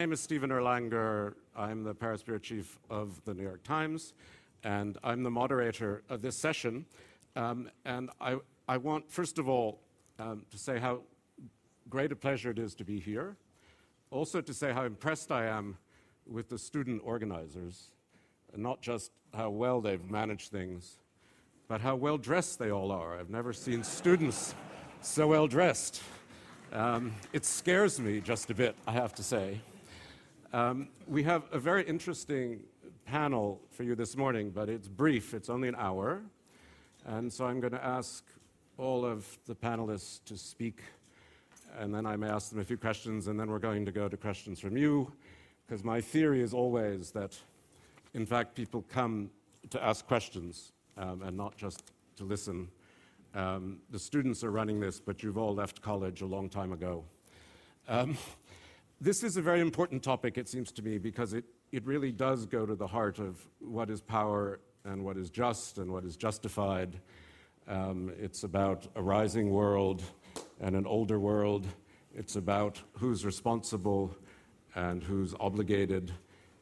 name is Stephen Erlanger. I'm the Paris Bureau Chief of the New York Times, and I'm the moderator of this session. And I want, first of all, to say how great a pleasure it is to be here. Also to say how impressed I am with the student organizers, and not just how well they've managed things, but how well dressed they all are. I've never seen students so well dressed. It scares me just a bit, I have to say. We have a very interesting panel for you this morning, but it's brief. It's only an hour. And so I'm going to ask all of the panelists to speak, and then I may ask them a few questions, and then we're going to go to questions from you, because my theory is always that, in fact, people come to ask questions and not just to listen. The students are running this, but you've all left college a long time ago. This is a very important topic, it seems to me, because it really does go to the heart of what is power and what is just and what is justified. It's about a rising world and an older world. It's about who's responsible and who's obligated.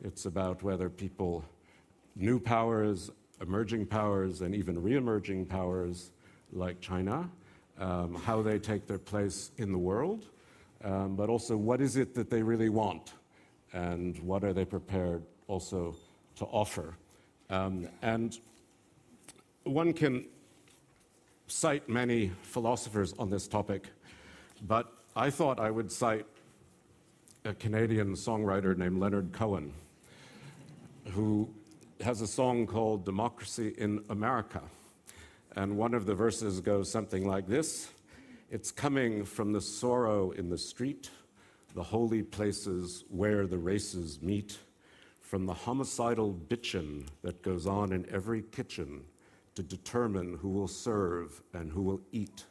It's about whether people, new powers, emerging powers, and even re-emerging powers like China, how they take their place in the world, but also what is it that they really want, and what are they prepared also to offer. And one can cite many philosophers on this topic, but I thought I would cite a Canadian songwriter named Leonard Cohen, who has a song called Democracy in America. And one of the verses goes something like this: "It's coming from the sorrow in the street, the holy places where the races meet, from the homicidal bitchin' that goes on in every kitchen to determine who will serve and who will eat."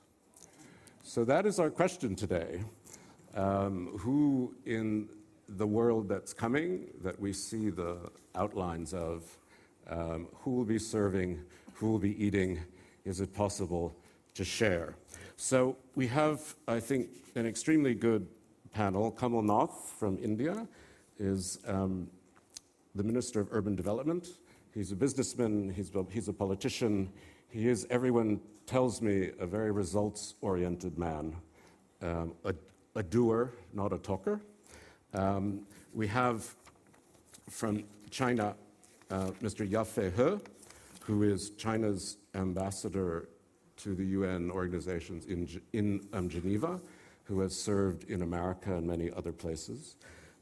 So that is our question today. Who in the world that's coming, that we see the outlines of, who will be serving, who will be eating? Is it possible to share? So we have, I think, an extremely good panel. Kamal Nath from India is the Minister of Urban Development. He's a businessman, he's a politician. He is, everyone tells me, a very results-oriented man, a doer, not a talker. We have from China Mr. Yafei He, who is China's ambassador to the UN organizations in Geneva, who has served in America and many other places,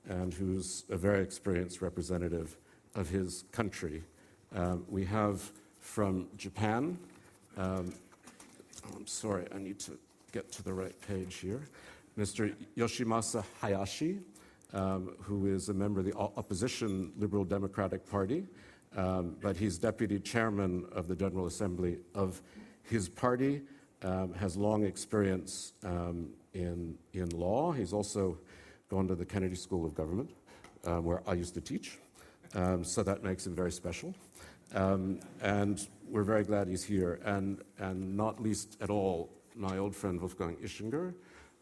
and who's a very experienced representative of his country. We have from Japan, I'm sorry, I need to get to the right page here, Mr. Yoshimasa Hayashi, who is a member of the opposition Liberal Democratic Party, but he's deputy chairman of the General Assembly of his party, has long experience in law. He's also gone to the Kennedy School of Government, where I used to teach, so that makes him very special. And we're very glad he's here, and not least at all, my old friend Wolfgang Ischinger,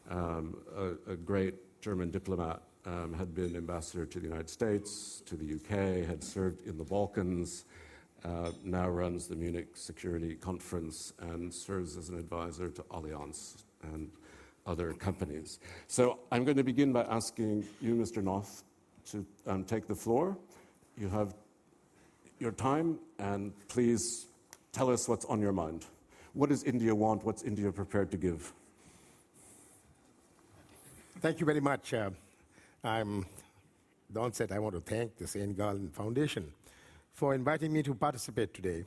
a great German diplomat, had been ambassador to the United States, to the UK, had served in the Balkans, now runs the Munich Security Conference and serves as an advisor to Allianz and other companies. So I'm going to begin by asking you, Mr. Nath, to take the floor. You have your time, and please tell us what's on your mind. What does India want? What's India prepared to give? Thank you very much. At the onset, I want to thank the St. Gallen Foundation for inviting me to participate today.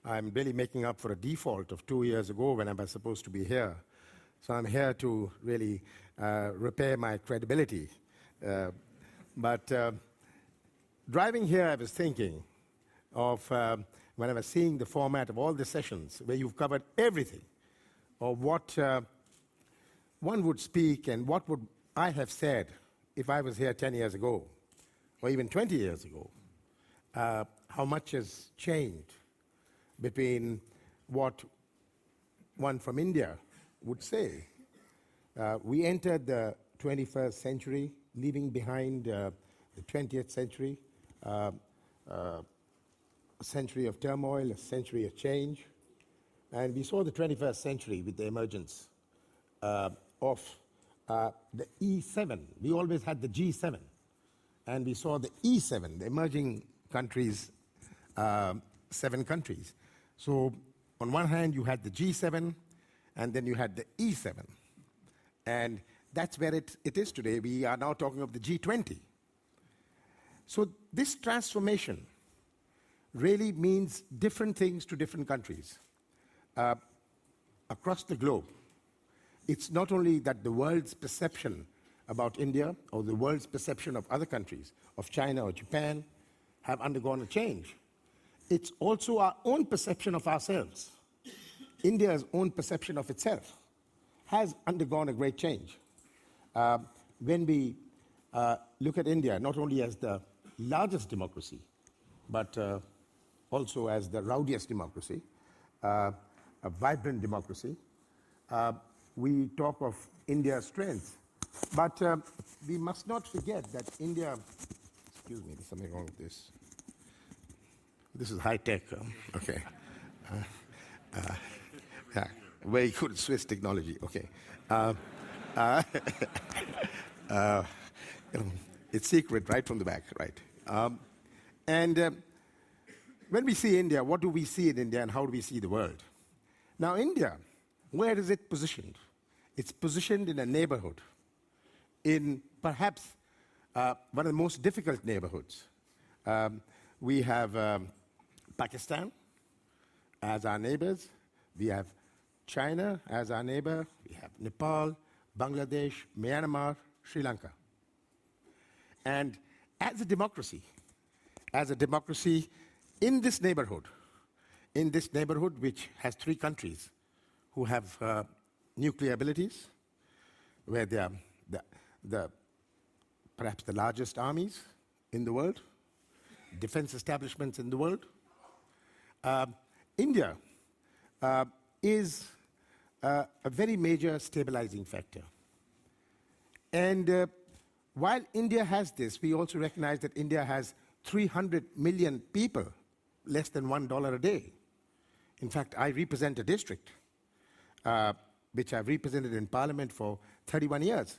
I'm really making up for a default of 2 years ago when I was supposed to be here. So I'm here to really repair my credibility. But driving here, I was thinking of when I was seeing the format of all the sessions, where you've covered everything, of what one would speak and what would I have said if I was here 10 years ago, or even 20 years ago. How much has changed between what one from India would say. We entered the 21st century, leaving behind the 20th century, a century of turmoil, a century of change. And we saw the 21st century with the emergence of the E7. We always had the G7. And we saw the E7, the emerging countries, 7 countries. So on one hand, you had the G7, and then you had the E7. And that's where it is today. We are now talking of the G20. So this transformation really means different things to different countries across the globe. It's not only that the world's perception about India or the world's perception of other countries, of China or Japan, have undergone a change. It's also our own perception of ourselves. India's own perception of itself has undergone a great change. When we look at India, not only as the largest democracy, but also as the rowdiest democracy, a vibrant democracy, we talk of India's strength. But we must not forget that India, excuse me, there's something wrong with this. This is high tech, okay. Yeah, very good Swiss technology, okay. It's secret right from the back, right? When we see India, what do we see in India and how do we see the world? Now, India, where is it positioned? It's positioned in a neighborhood, in perhaps one of the most difficult neighborhoods. We have Pakistan as our neighbors. We have China as our neighbor. We have Nepal, Bangladesh, Myanmar, Sri Lanka. And as a democracy in this neighborhood which has 3 countries who have nuclear abilities, where they are perhaps the largest armies in the world, defense establishments in the world, India is a very major stabilizing factor. And while India has this, we also recognize that India has 300 million people, less than $1 a day. In fact, I represent a district which I've represented in Parliament for 31 years,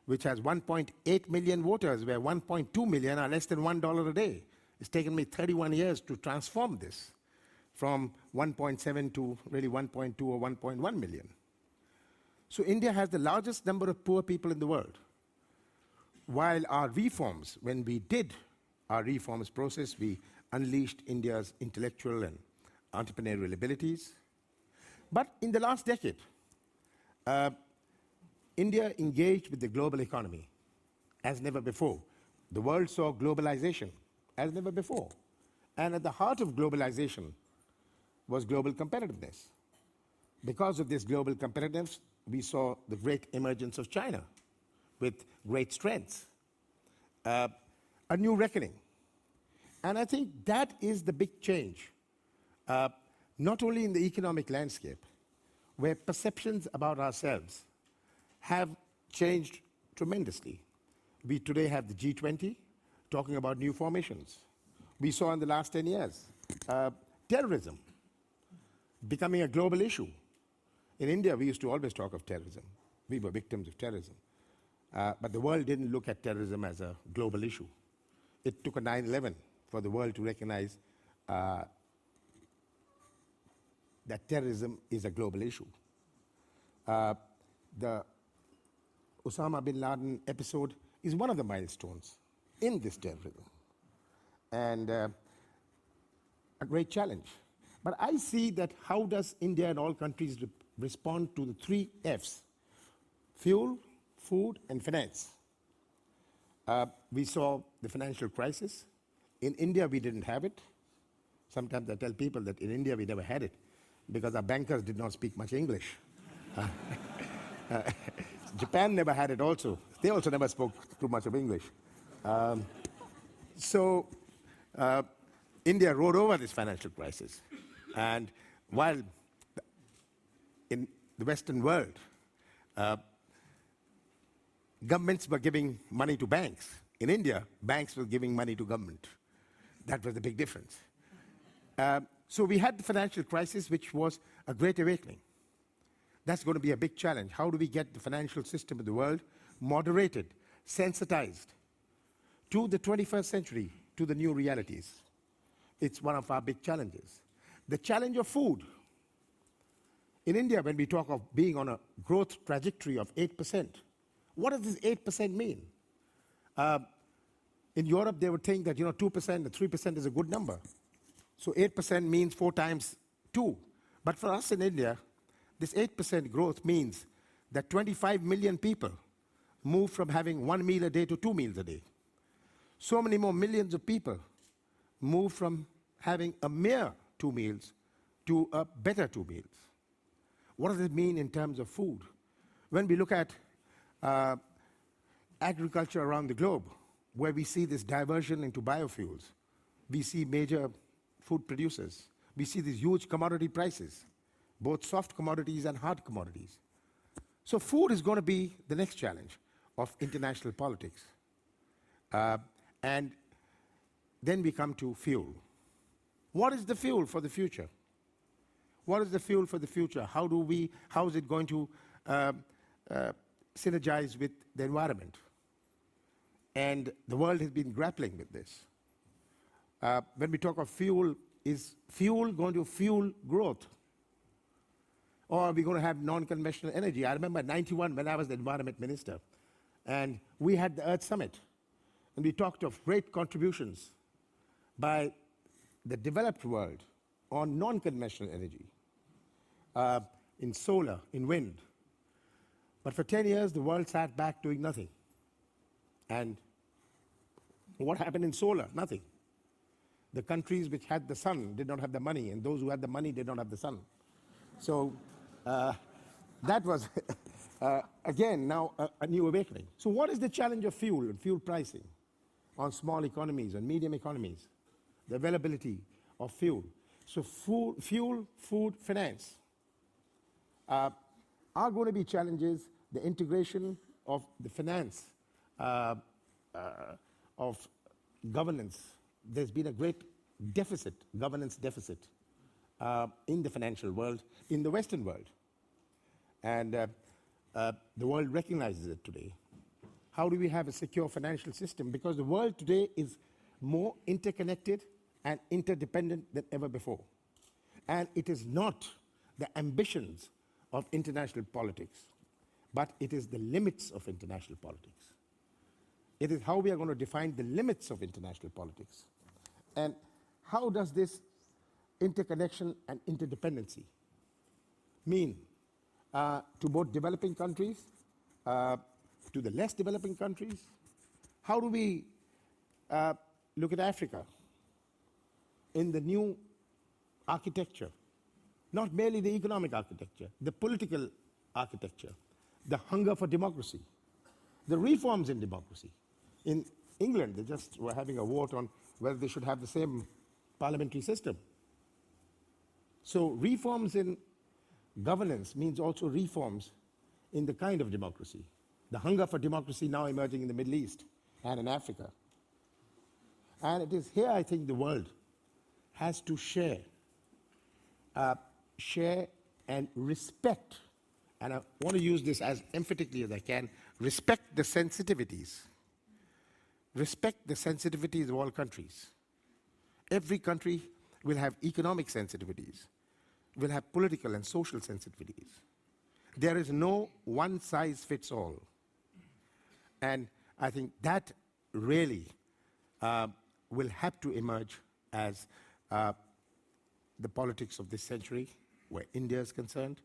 which has 1.8 million voters, where 1.2 million are less than $1 a day. It's taken me 31 years to transform this from 1.7 to really 1.2 or 1.1 million. So India has the largest number of poor people in the world. While our reforms, when we did our reforms process, we unleashed India's intellectual and entrepreneurial abilities. But in the last decade, India engaged with the global economy as never before. The world saw globalization as never before. And at the heart of globalization was global competitiveness. Because of this global competitiveness, we saw the great emergence of China with great strengths, a new reckoning. And I think that is the big change, not only in the economic landscape, where perceptions about ourselves have changed tremendously. We today have the G20 talking about new formations. We saw in the last 10 years terrorism becoming a global issue. In India, we used to always talk of terrorism. We were victims of terrorism. But the world didn't look at terrorism as a global issue. It took a 9/11 for the world to recognize that terrorism is a global issue. The Osama bin Laden episode is one of the milestones in this terrorism, and a great challenge. But I see that how does India and all countries respond to the 3 Fs: fuel, food, and finance. We saw the financial crisis. In India, we didn't have it. Sometimes I tell people that in India, we never had it because our bankers did not speak much English. Japan never had it also. They also never spoke too much of English. So India rode over this financial crisis. And while in the Western world, governments were giving money to banks. In India, banks were giving money to government. That was the big difference. So we had the financial crisis, which was a great awakening. That's going to be a big challenge. How do we get the financial system of the world moderated, sensitized to the 21st century, to the new realities? It's one of our big challenges. The challenge of food. In India, when we talk of being on a growth trajectory of 8%, what does this 8% mean? In Europe, they would think that 2% and 3% is a good number. So 8% means 4 times 2. But for us in India, this 8% growth means that 25 million people move from having 1 meal a day to 2 meals a day. So many more millions of people move from having a mere 2 meals to a better 2 meals. What does it mean in terms of food? When we look at agriculture around the globe, where we see this diversion into biofuels, we see major food producers. We see these huge commodity prices, both soft commodities and hard commodities. So food is going to be the next challenge of international politics. And then we come to fuel. What is the fuel for the future? What is the fuel for the future? How is it going to synergize with the environment? And the world has been grappling with this. When we talk of fuel, is fuel going to fuel growth? Or are we going to have non-conventional energy? I remember in 91 when I was the environment minister, and we had the Earth Summit, and we talked of great contributions by the developed world on non-conventional energy, in solar, in wind. But for 10 years, the world sat back doing nothing. And what happened in solar? Nothing. The countries which had the sun did not have the money, and those who had the money did not have the sun. So that was, again, now a new awakening. So what is the challenge of fuel and fuel pricing on small economies and medium economies? The availability of fuel. So fuel, food, finance are going to be challenges. The integration of the finance, of governance. There's been a great deficit, governance deficit, in the financial world, in the Western world. And the world recognizes it today. How do we have a secure financial system? Because the world today is more interconnected and interdependent than ever before. And it is not the ambitions of international politics, but it is the limits of international politics. It is how we are going to define the limits of international politics. And how does this interconnection and interdependency mean to both developing countries, to the less developing countries? How do we look at Africa in the new architecture? Not merely the economic architecture, the political architecture, the hunger for democracy, the reforms in democracy. In England, they just were having a vote on whether they should have the same parliamentary system. So reforms in governance means also reforms in the kind of democracy. The hunger for democracy now emerging in the Middle East and in Africa. And it is here I think the world has to share and respect, and I want to use this as emphatically as I can, respect the sensitivities. Respect the sensitivities of all countries. Every country will have economic sensitivities, will have political and social sensitivities. There is no one size fits all. And I think that really will have to emerge as the politics of this century, where India is concerned.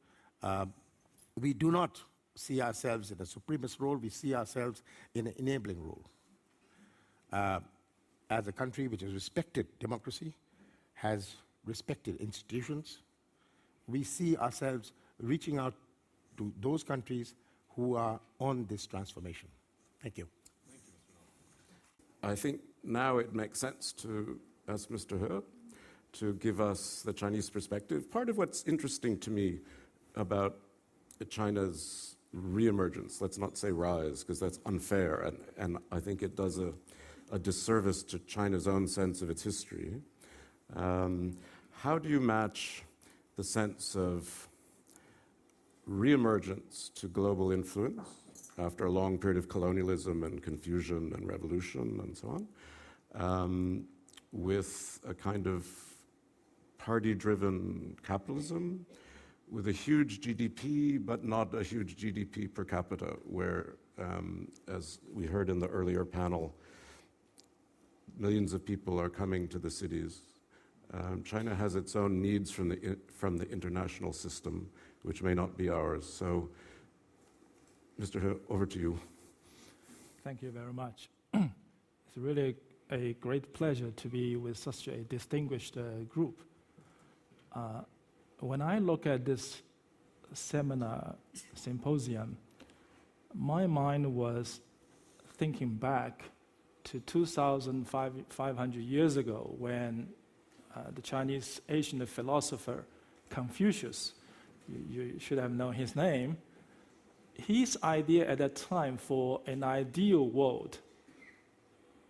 We do not see ourselves in a supremacist role, we see ourselves in an enabling role. As a country which has respected democracy, has respected institutions, we see ourselves reaching out to those countries who are on this transformation. Thank you. Thank you, Mr. Hall. I think now it makes sense to ask Mr. He to give us the Chinese perspective. Part of what's interesting to me about China's reemergence. Let's not say rise, because that's unfair, and I think it does a disservice to China's own sense of its history. How do you match the sense of reemergence to global influence after a long period of colonialism and confusion and revolution and so on, with a kind of party-driven capitalism, with a huge GDP, but not a huge GDP per capita, where, as we heard in the earlier panel, millions of people are coming to the cities. China has its own needs from the international system, which may not be ours. So, Mr. He, over to you. Thank you very much. It's really a great pleasure to be with such a distinguished group. When I look at this symposium, my mind was thinking back to 2,500 years ago when the Chinese ancient philosopher Confucius, you should have known his name, his idea at that time for an ideal world,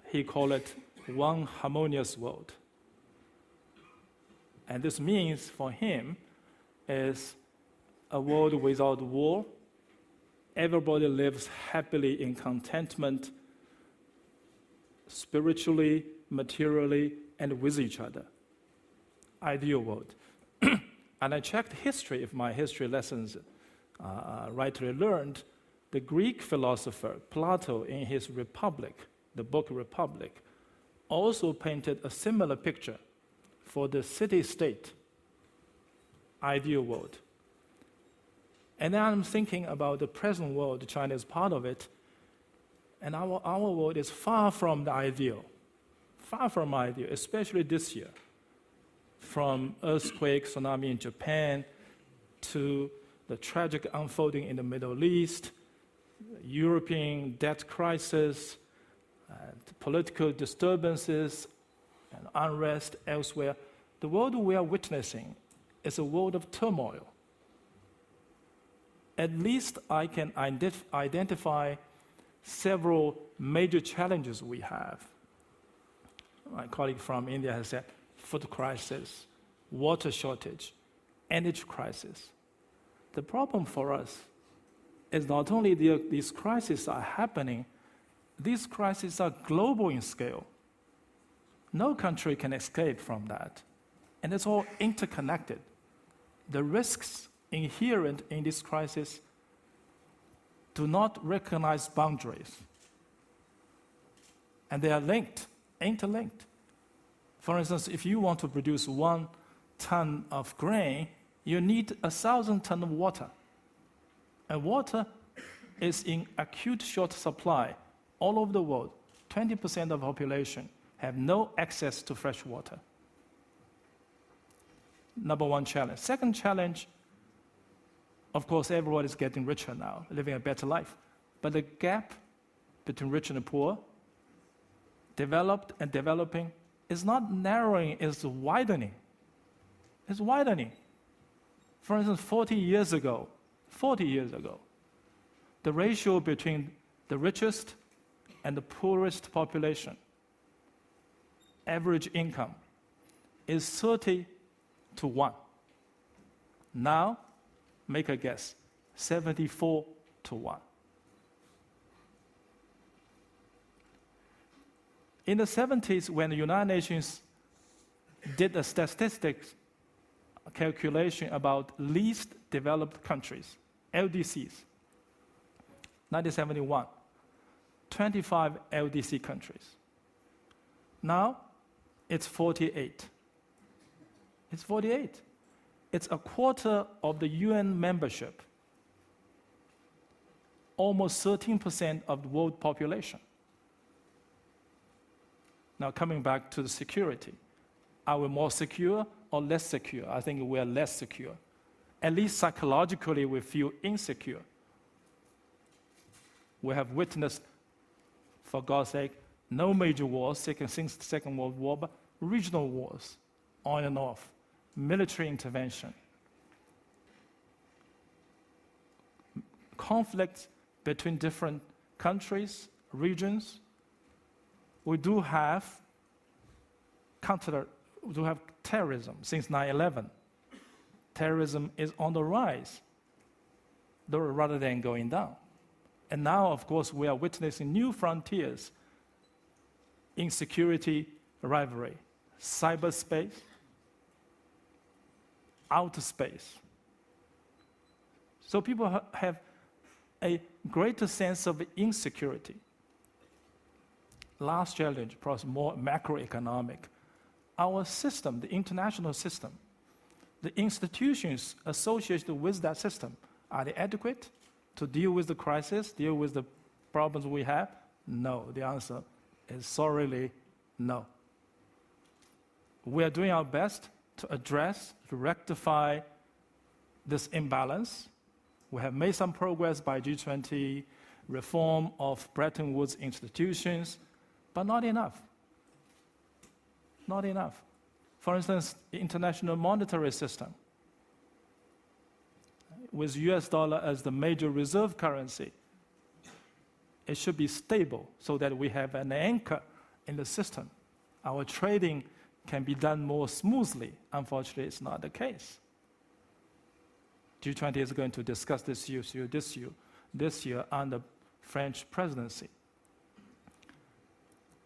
he called it one harmonious world. And this means for him is a world without war. Everybody lives happily in contentment, spiritually, materially, and with each other. Ideal world. And I checked history, if my history lessons rightly learned. The Greek philosopher Plato, in his Republic, the book Republic, also painted a similar picture for the city-state ideal world. And then I'm thinking about the present world. China is part of it, and our world is far from the ideal, especially this year. From earthquake, tsunami in Japan, to the tragic unfolding in the Middle East, European debt crisis, political disturbances, and unrest elsewhere. The world we are witnessing is a world of turmoil. At least I can identify several major challenges we have. My colleague from India has said food crisis, water shortage, energy crisis. The problem for us is not only these crises are happening, these crises are global in scale. No country can escape from that. And it's all interconnected. The risks inherent in this crisis do not recognize boundaries. And they are linked, interlinked. For instance, if you want to produce 1 ton of grain, you need 1,000 tons of water. And water is in acute short supply all over the world. 20% of the population have no access to fresh water. Number one challenge. Second challenge, of course, everyone is getting richer now, living a better life. But the gap between rich and poor, developed and developing, is not narrowing, it's widening. It's widening. For instance, 40 years ago, the ratio between the richest and the poorest population, average income, is 30 to 1. Now, make a guess, 74 to 1. In the 70s, when the United Nations did a statistics calculation about least developed countries, LDCs, 1971, 25 LDC countries. Now, it's 48. It's 48. It's a quarter of the UN membership, almost 13% of the world population. Now, coming back to the security, are we more secure or less secure? I think we are less secure. At least psychologically, we feel insecure. We have witnessed, for God's sake, no major wars since the Second World War, but regional wars, on and off, military intervention, conflicts between different countries, regions. We do have terrorism since 9/11. Terrorism is on the rise, rather than going down. And now, of course, we are witnessing new frontiers in security rivalry, cyberspace, outer space. So people have a greater sense of insecurity. Last challenge, perhaps more macroeconomic. Our system, the international system, the institutions associated with that system, are they adequate to deal with the crisis, deal with the problems we have? No. The answer is sorely no. We are doing our best to address, to rectify this imbalance. We have made some progress by G20, reform of Bretton Woods institutions, but not enough. Not enough. For instance, the international monetary system, with US dollar as the major reserve currency, it should be stable so that we have an anchor in the system. Our trading can be done more smoothly. Unfortunately, it's not the case. G20 is going to discuss this year under French presidency.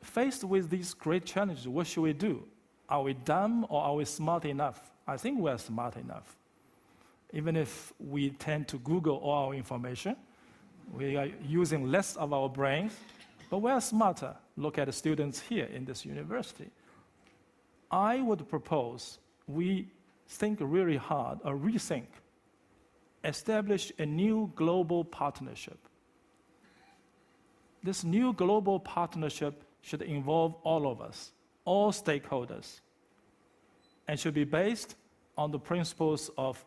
Faced with these great challenges, what should we do? Are we dumb or are we smart enough? I think we're smart enough. Even if we tend to Google all our information, we are using less of our brains, but we're smarter. Look at the students here in this university. I would propose we think really hard, or rethink, establish a new global partnership. This new global partnership should involve all of us, all stakeholders, and should be based on the principles of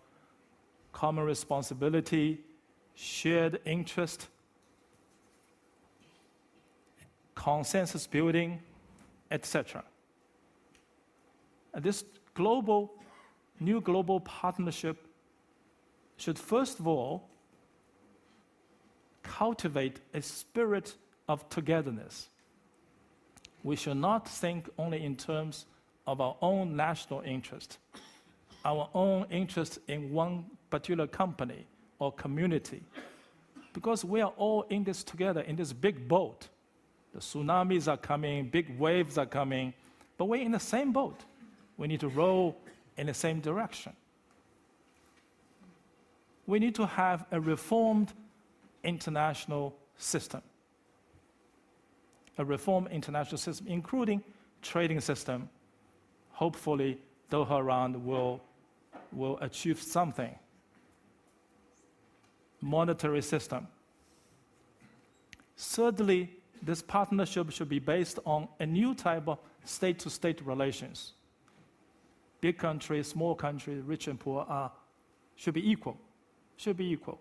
common responsibility, shared interest, consensus building, etc. And this new global partnership should first of all cultivate a spirit of togetherness. We should not think only in terms of our own national interest, our own interest in one particular company or community, because we are all in this together, in this big boat. The tsunamis are coming, big waves are coming, but we're in the same boat. We need to row in the same direction. We need to have a reformed international system. A reformed international system, including trading system. Hopefully, Doha Round will achieve something. Monetary system. Thirdly, this partnership should be based on a new type of state-to-state relations. Big countries, small countries, rich and poor should be equal. Should be equal.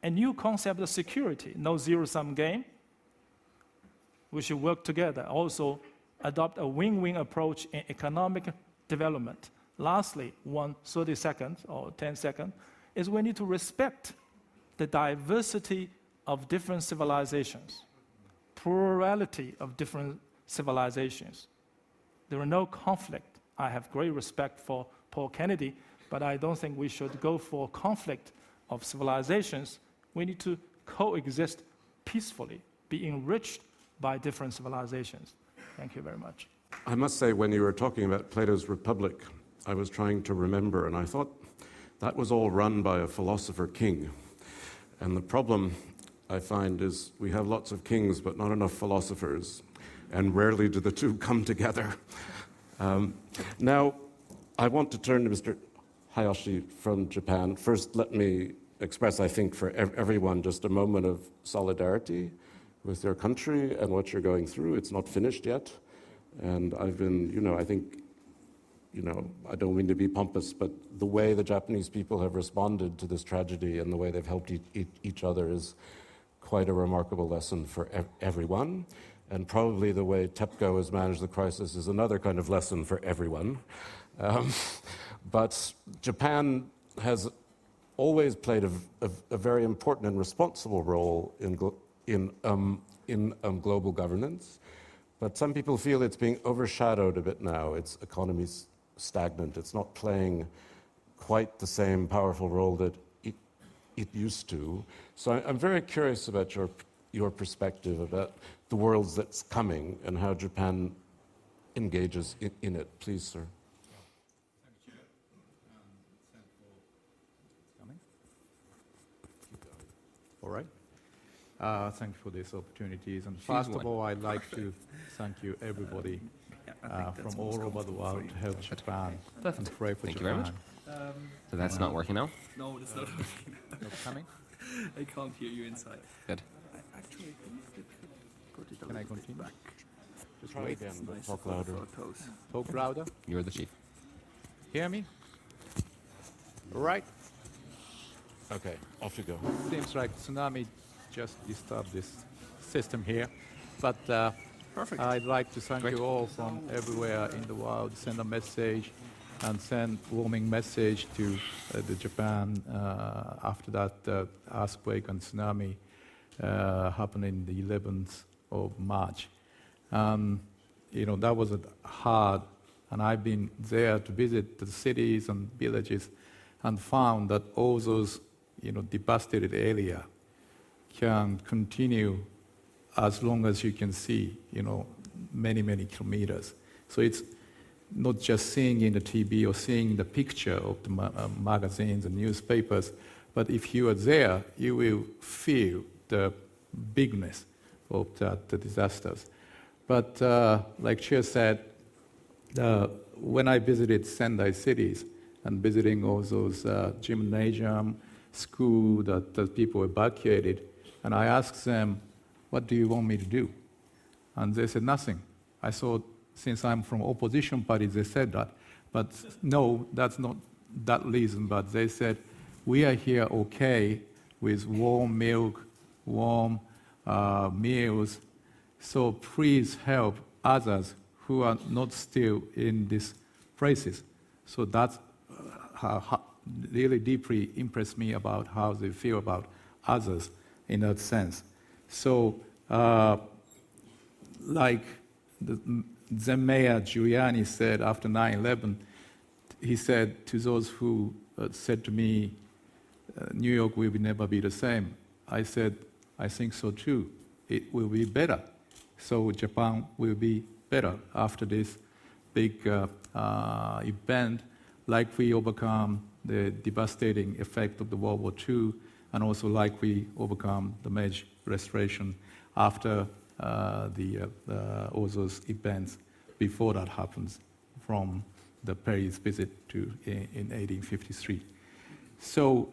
A new concept of security, no zero-sum game. We should work together. Also, adopt a win-win approach in economic development. Lastly, 30 seconds or 10 seconds, is we need to respect the diversity of different civilizations, plurality of different civilizations. There are no conflict. I have great respect for Paul Kennedy, but I don't think we should go for conflict of civilizations. We need to coexist peacefully, be enriched by different civilizations. Thank you very much. I must say, when you were talking about Plato's Republic, I was trying to remember, and I thought that was all run by a philosopher king. And the problem I find is we have lots of kings, but not enough philosophers, and rarely do the two come together. Now, I want to turn to Mr. Hayashi from Japan. First, let me express, I think, for everyone, just a moment of solidarity with your country and what you're going through. It's not finished yet. And I've been, I think, I don't mean to be pompous, but the way the Japanese people have responded to this tragedy and the way they've helped each other is quite a remarkable lesson for everyone. And probably the way TEPCO has managed the crisis is another kind of lesson for everyone. But Japan has always played a very important and responsible role in global governance. But some people feel it's being overshadowed a bit now. Its economy's stagnant. It's not playing quite the same powerful role that it used to. So I'm very curious about your perspective about the world that's coming and how Japan engages in it. Please, sir. All right. Thank you for these opportunities. And first of all, I'd like to thank you, everybody, from all over the world to help Japan and pray for Thank you very Japan. much. So that's not working now? No, it's not working. Not coming? I can't hear you inside. Good. Actually, can you put it a Can I little bit continue? back? Just Try wait. again, but Nice talk for louder. photos. Talk louder. You're the chief. Hear me? All right. Okay, off you go. Seems like tsunami just disturbed this system here. But Perfect. I'd like to thank Great. you all from everywhere in the world. Send a message and send warming message to the Japan after that earthquake and tsunami happened in the 11th of March. That was hard, and I've been there to visit the cities and villages and found that all those devastated area can continue as long as you can see, many, many kilometers. So it's not just seeing in the TV or seeing the picture of the magazines and newspapers, but if you are there, you will feel the bigness of the disasters. But like Chair said, when I visited Sendai cities and visiting all those gymnasium, school that people evacuated, and I asked them, what do you want me to do? And they said, nothing. I thought, since I'm from opposition party, they said that. But no, that's not that reason. But they said, we are here okay with warm milk, warm meals. So please help others who are not still in these places. So that's really deeply impressed me about how they feel about others in that sense. So, like the Mayor Giuliani said after 9/11, he said to those who said to me, New York will never be the same. I said, I think so too. It will be better. So Japan will be better after this big event, like we overcome the devastating effect of the World War II, and also like we overcome the Meiji Restoration after all those events before that happens, from the Paris visit in 1853. So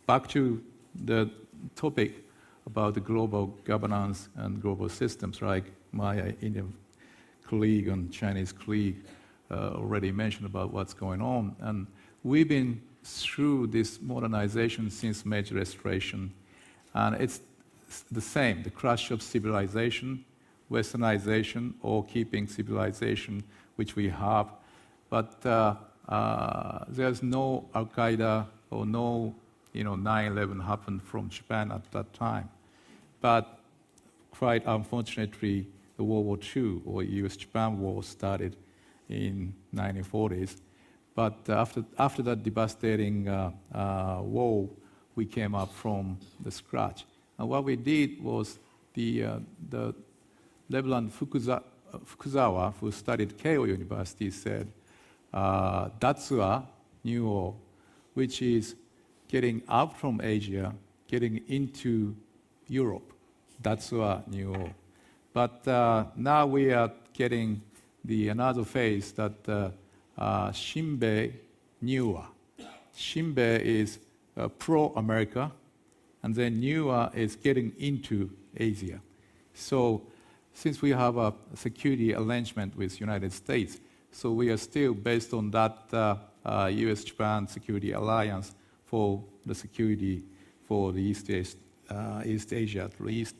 back to the topic about the global governance and global systems, like my Indian colleague and Chinese colleague already mentioned about what's going on. And we've been through this modernization since Meiji Restoration, and it's the same, the crash of civilization, westernization, or keeping civilization, which we have. But there's no Al-Qaeda or no 9/11 happened from Japan at that time. But quite unfortunately, the World War II, or US-Japan War, started in 1940s. But after that devastating war, we came up from the scratch. And what we did was the Reverend Fukuzawa, who studied Keio University, said, Datsua, New War, which is getting out from Asia, getting into Europe. Datsua, New War. But now we are getting another phase that Shinbei Niwa. Shinbei is pro-America, and then Niwa is getting into Asia. So since we have a security arrangement with United States, so we are still based on that US-Japan security alliance for the security for the East Asia at least.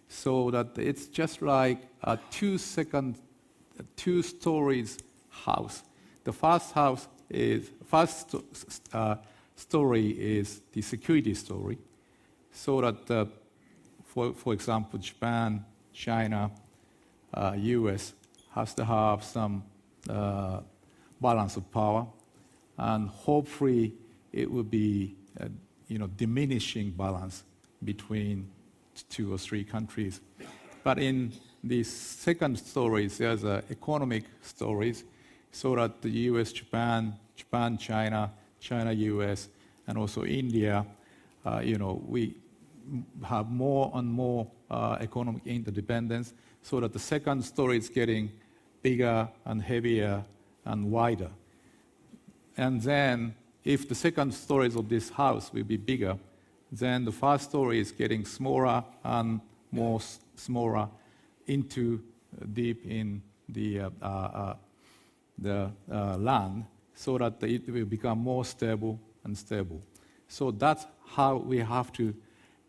So that it's just like a two-stories house. The first story is the security story, so that, for example, Japan, China, US has to have some balance of power, and hopefully it will be diminishing balance between 2 or 3 countries. But in the second stories, there's economic stories, so that the US, Japan, China, US, and also India, we have more and more economic interdependence, so that the second story is getting bigger and heavier and wider. And then, if the second stories of this house will be bigger, then the first story is getting smaller and more smaller into deep in the land, so that it will become more stable and stable. So that's how we have to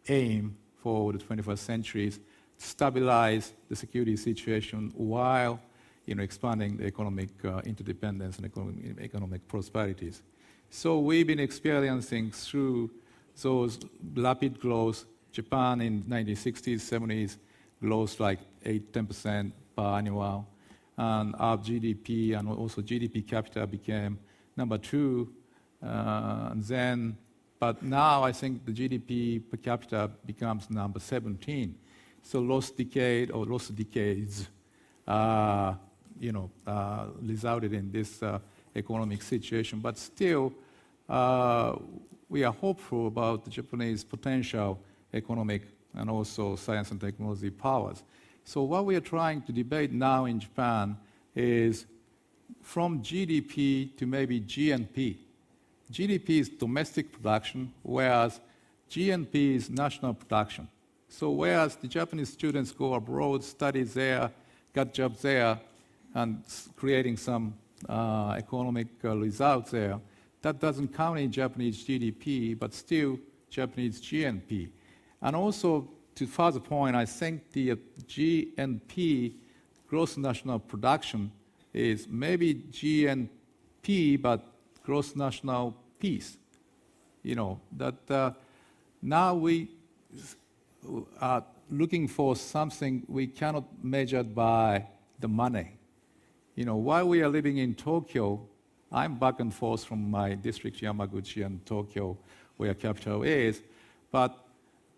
aim for the 21st century, stabilize the security situation while expanding the economic interdependence and economic prosperities. So we've been experiencing through those rapid growth. Japan in 1960s, 70s grows like 8-10% per annual, and our GDP and also GDP capita became number 2. But now I think the GDP per capita becomes number 17. So lost decades resulted in this economic situation. But still, we are hopeful about the Japanese potential economic and also science and technology powers. So what we are trying to debate now in Japan is from GDP to maybe GNP. GDP is domestic production, whereas GNP is national production. So whereas the Japanese students go abroad, study there, got jobs there, and creating some economic results there, that doesn't count in Japanese GDP, but still Japanese GNP. And also, to further point, I think the GNP, gross national production, is maybe GNP, but gross national peace. Now we are looking for something we cannot measure by the money. While we are living in Tokyo, I'm back and forth from my district, Yamaguchi, and Tokyo, where capital is, but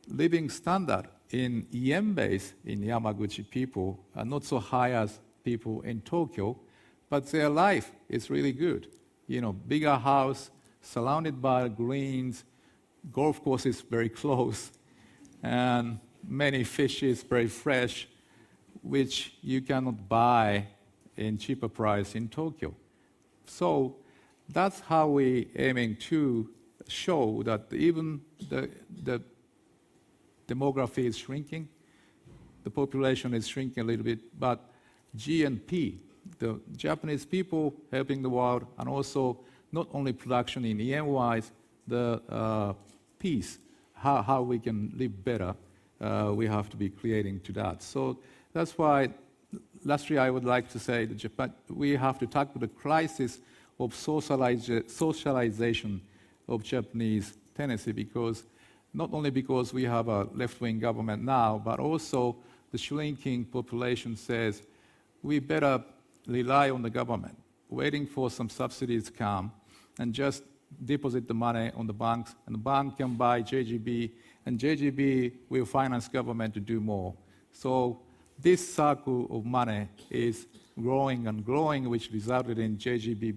living standard in yen base in Yamaguchi people are not so high as people in Tokyo, but their life is really good. Bigger house, surrounded by greens, golf courses very close, and many fishes very fresh, which you cannot buy in cheaper price in Tokyo. So that's how we're aiming to show that even the demography is shrinking, the population is shrinking a little bit, but GNP, the Japanese people helping the world, and also not only production in yen-wise, the peace, how we can live better, we have to be creating to that. So that's why, lastly, I would like to say that Japan, we have to tackle the crisis of socialization of Japanese tendency, because not only because we have a left-wing government now, but also the shrinking population says we better rely on the government, waiting for some subsidies to come, and just deposit the money on the banks, and the bank can buy JGB, and JGB will finance government to do more. So this circle of money is growing and growing, which resulted in JGB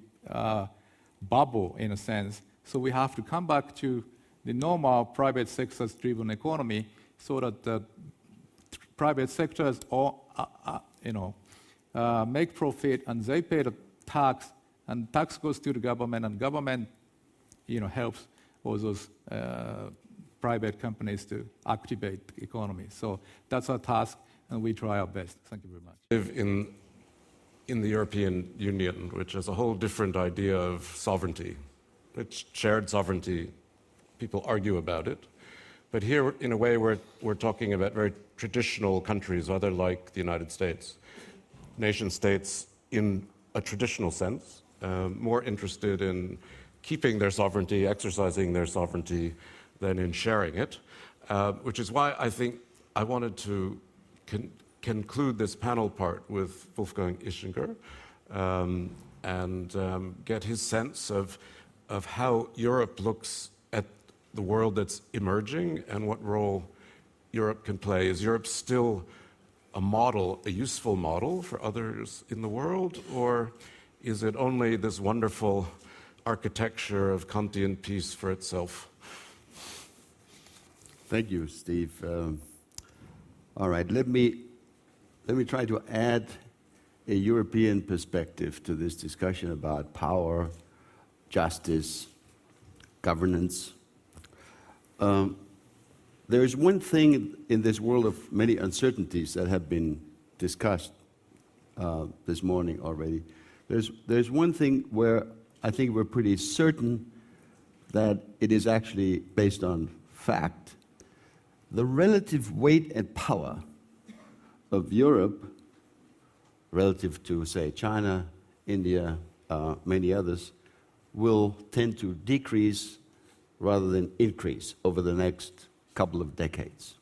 bubble, in a sense. So we have to come back to the normal private sector-driven economy, so that the private sectors all, make profit, and they pay the tax, and tax goes to the government, and government, helps all those private companies to activate the economy. So that's our task, and we try our best. Thank you very much. Live in the European Union, which is a whole different idea of sovereignty. It's shared sovereignty. People argue about it. But here, in a way, we're talking about very traditional countries, rather like the United States. Nation states in a traditional sense, more interested in keeping their sovereignty, exercising their sovereignty, than in sharing it, which is why I think I wanted to conclude this panel part with Wolfgang Ischinger and get his sense of how Europe looks at the world that's emerging and what role Europe can play. Is Europe still a model, a useful model for others in the world, or is it only this wonderful architecture of Kantian peace for itself? Thank you, Steve. All right, let me try to add a European perspective to this discussion about power, justice, governance. There is one thing in this world of many uncertainties that have been discussed this morning already. There's one thing where I think we're pretty certain that it is actually based on fact. The relative weight and power of Europe relative to, say, China, India, many others, will tend to decrease rather than increase over the next couple of decades.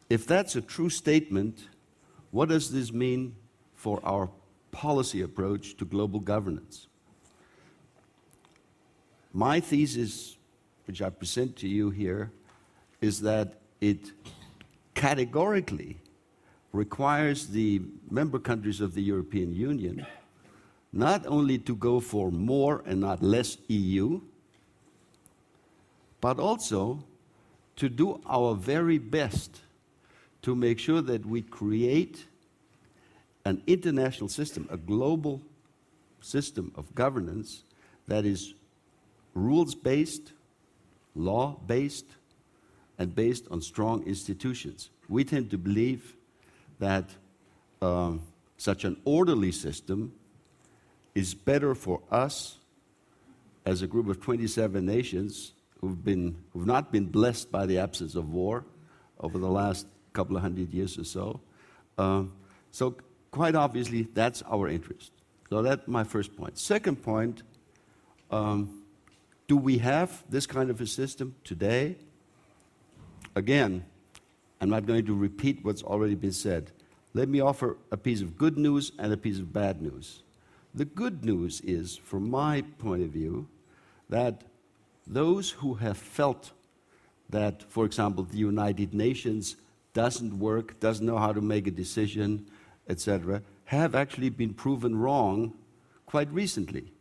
If that's a true statement, what does this mean for our policy approach to global governance? My thesis, which I present to you here, is that it categorically requires the member countries of the European Union not only to go for more and not less EU, but also to do our very best to make sure that we create an international system, a global system of governance that is rules-based, law-based, and based on strong institutions. We tend to believe that such an orderly system is better for us as a group of 27 nations who've not been blessed by the absence of war over the last couple of hundred years or so. So quite obviously, that's our interest. So that's my first point. Second point, do we have this kind of a system today? Again, I'm not going to repeat what's already been said. Let me offer a piece of good news and a piece of bad news. The good news is, from my point of view, that those who have felt that, for example, the United Nations doesn't work, doesn't know how to make a decision, etc., have actually been proven wrong quite recently.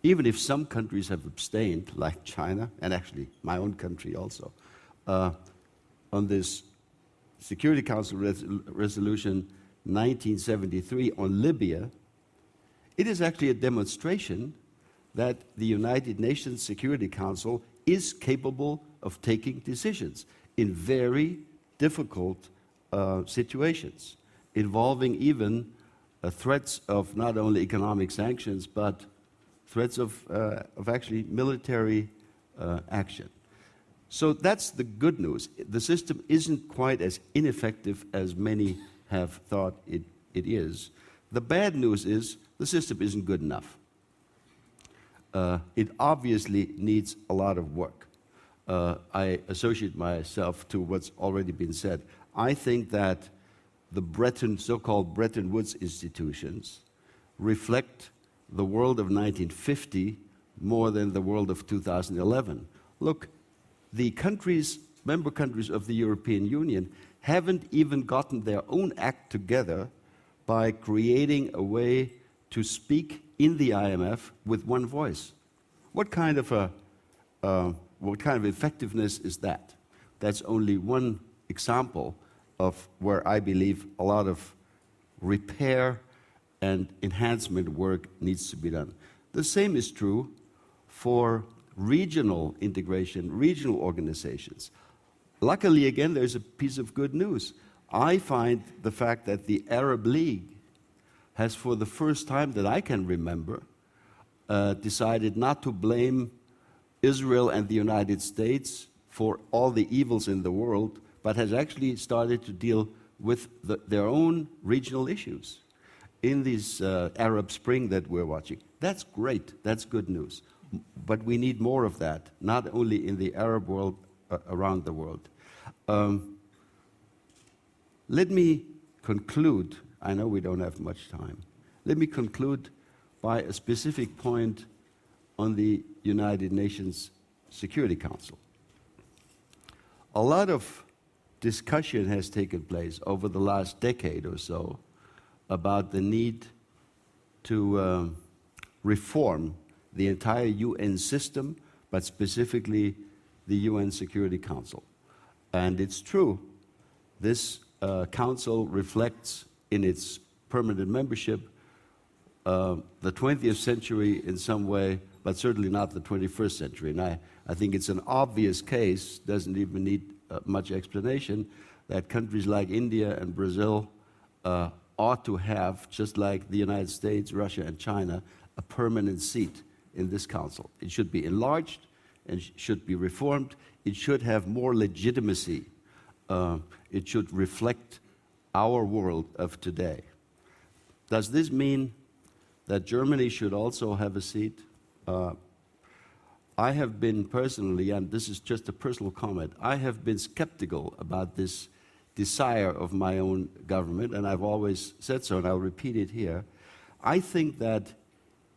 Even if some countries have abstained, like China, and actually my own country also, on this Security Council Resolution 1973 on Libya, it is actually a demonstration that the United Nations Security Council is capable of taking decisions in very difficult situations, involving even threats of not only economic sanctions, but threats of actually military action. So that's the good news. The system isn't quite as ineffective as many have thought it is. The bad news is the system isn't good enough. It obviously needs a lot of work. I associate myself to what's already been said. I think that the so-called Bretton Woods institutions reflect the world of 1950 more than the world of 2011. Look, the member countries of the European Union haven't even gotten their own act together by creating a way to speak in the IMF with one voice. What kind of effectiveness is that? That's only one example of where I believe a lot of repair and enhancement work needs to be done. The same is true for regional integration, regional organizations. Luckily, again, there's a piece of good news. I find the fact that the Arab League has, for the first time that I can remember, decided not to blame Israel and the United States for all the evils in the world, but has actually started to deal with their own regional issues in this Arab Spring that we're watching. That's great. That's good news. But we need more of that, not only in the Arab world, around the world. Let me conclude. I know we don't have much time. Let me conclude by a specific point on the United Nations Security Council. A lot of discussion has taken place over the last decade or so about the need to reform the entire UN system, but specifically the UN Security Council. And it's true, this council reflects in its permanent membership the 20th century in some way, but certainly not the 21st century. And I think it's an obvious case, doesn't even need much explanation, that countries like India and Brazil ought to have, just like the United States, Russia, and China, a permanent seat in this council. It should be enlarged and should be reformed. It should have more legitimacy. It should reflect our world of today. Does this mean that Germany should also have a seat? I have been personally, and this is just a personal comment, I have been skeptical about this desire of my own government, and I've always said so, and I'll repeat it here. I think that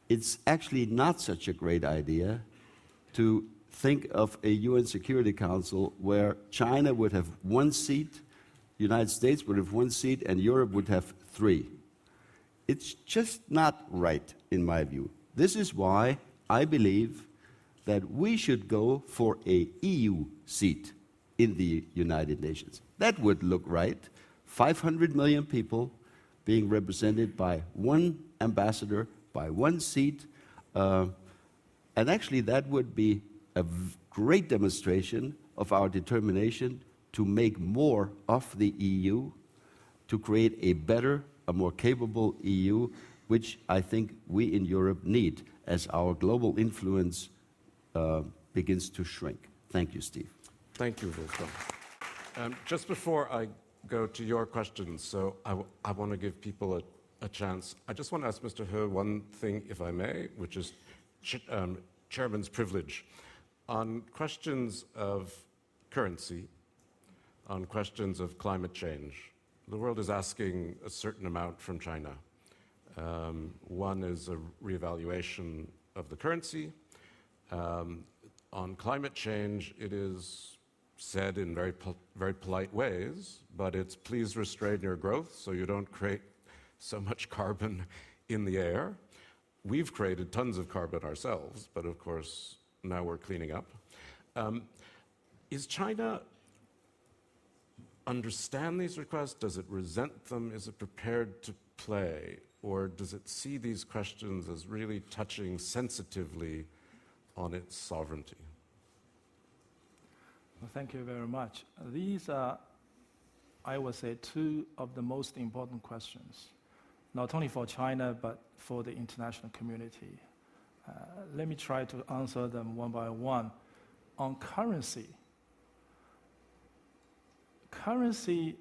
it's actually not such a great idea to think of a UN Security Council where China would have one seat, the United States would have one seat, and Europe would have 3. It's just not right, in my view. This is why I believe that we should go for an EU seat in the United Nations. That would look right. 500 million people being represented by one ambassador, by one seat. And actually, that would be a great demonstration of our determination to make more of the EU, to create a better, a more capable EU, which I think we in Europe need as our global influence begins to shrink. Thank you, Steve. Thank you, Wolfgang. Just before I go to your questions, so I want to give people a chance. I just want to ask Mr. He one thing, if I may, which is chairman's privilege. On questions of currency, on questions of climate change, the world is asking a certain amount from China. One is a reevaluation of the currency. On climate change, it is said in very polite ways, but it's please restrain your growth so you don't create so much carbon in the air. We've created tons of carbon ourselves, but of course, now we're cleaning up. Is China understand these requests? Does it resent them? Is it prepared to play? Or does it see these questions as really touching sensitively on its sovereignty? Well, thank you very much. These are, I would say, 2 of the most important questions, not only for China, but for the international community. Let me try to answer them one by one. On currency, currency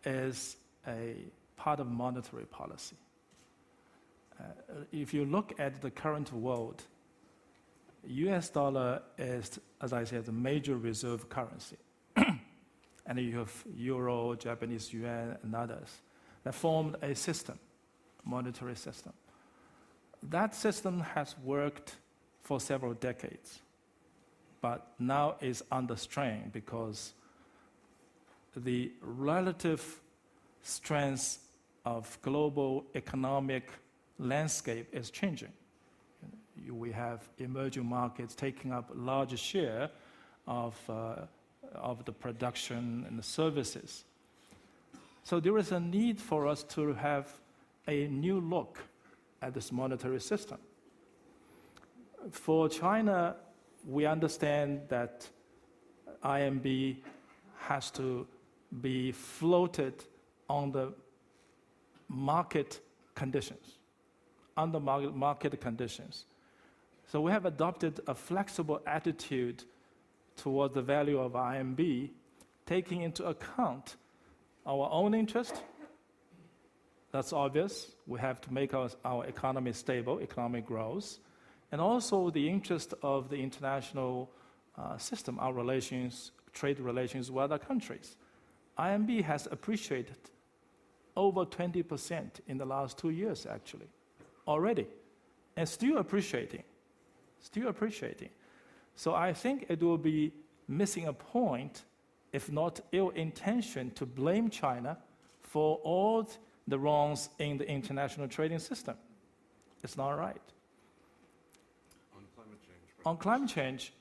is a part of monetary policy. If you look at the current world, US dollar is, as I said, the major reserve currency. And you have euro, Japanese yuan, and others that formed a system, monetary system. That system has worked for several decades, but now is under strain because the relative strength of global economic landscape is changing. We have emerging markets taking up a larger share of the production and the services. So there is a need for us to have a new look at this monetary system. For China, we understand that IMB has to be floated on the market conditions, under market conditions. So we have adopted a flexible attitude toward the value of IMB, taking into account our own interest That's obvious. We have to make our economy stable, economic growth, and also the interest of the international system, our relations, trade relations with other countries. IMB has appreciated over 20% in the last 2 years, actually, already, and still appreciating. So I think it will be missing a point, if not ill intention, to blame China for all the wrongs in the international trading system. It's not right. On climate change. On climate change,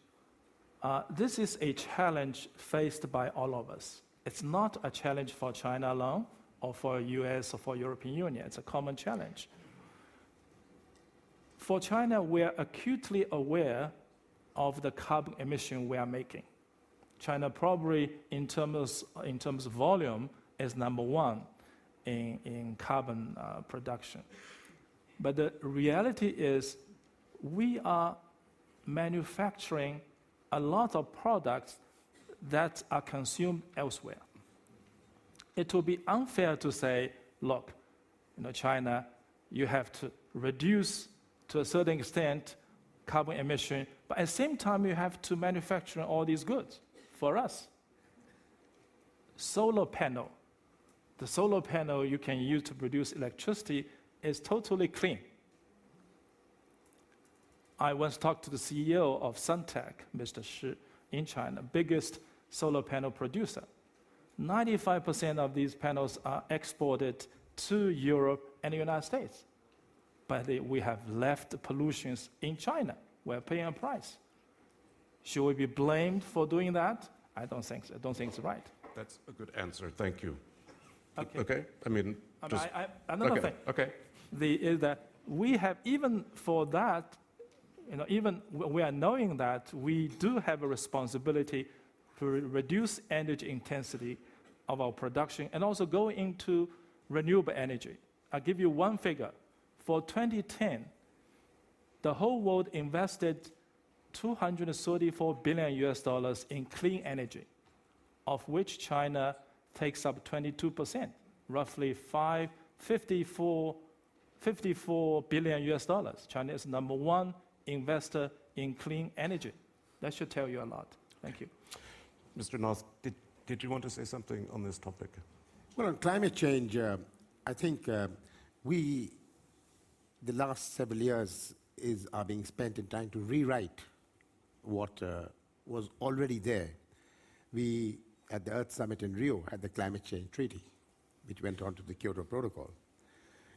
this is a challenge faced by all of us. It's not a challenge for China alone, or for US or for European Union. It's a common challenge. For China, we are acutely aware of the carbon emission we are making. China probably, in terms of volume, is number one in carbon production. But the reality is, we are manufacturing a lot of products that are consumed elsewhere. It will be unfair to say, look, China, you have to reduce to a certain extent carbon emission, but at the same time you have to manufacture all these goods for us. Solar panel. The solar panel you can use to produce electricity is totally clean. I once talked to the CEO of Suntech, Mr. Shi, in China, biggest solar panel producer. 95% of these panels are exported to Europe and the United States. But we have left the pollutions in China. We're paying a price. Should we be blamed for doing that? I don't think so. I don't think it's right. That's a good answer. Thank you. Okay. Okay? I mean, just... Another thing. Okay. Is that we have, even for that, even we are knowing that we do have a responsibility to reduce energy intensity of our production and also go into renewable energy. I'll give you one figure. For 2010, the whole world invested $234 billion in clean energy, of which China takes up 22%, roughly $54 billion. China is number one investor in clean energy. That should tell you a lot. Thank you. Mr. North, did you want to say something on this topic? Well, on climate change, I think the last several years are being spent in trying to rewrite what was already there. We, at the Earth Summit in Rio, had the Climate Change Treaty, which went on to the Kyoto Protocol.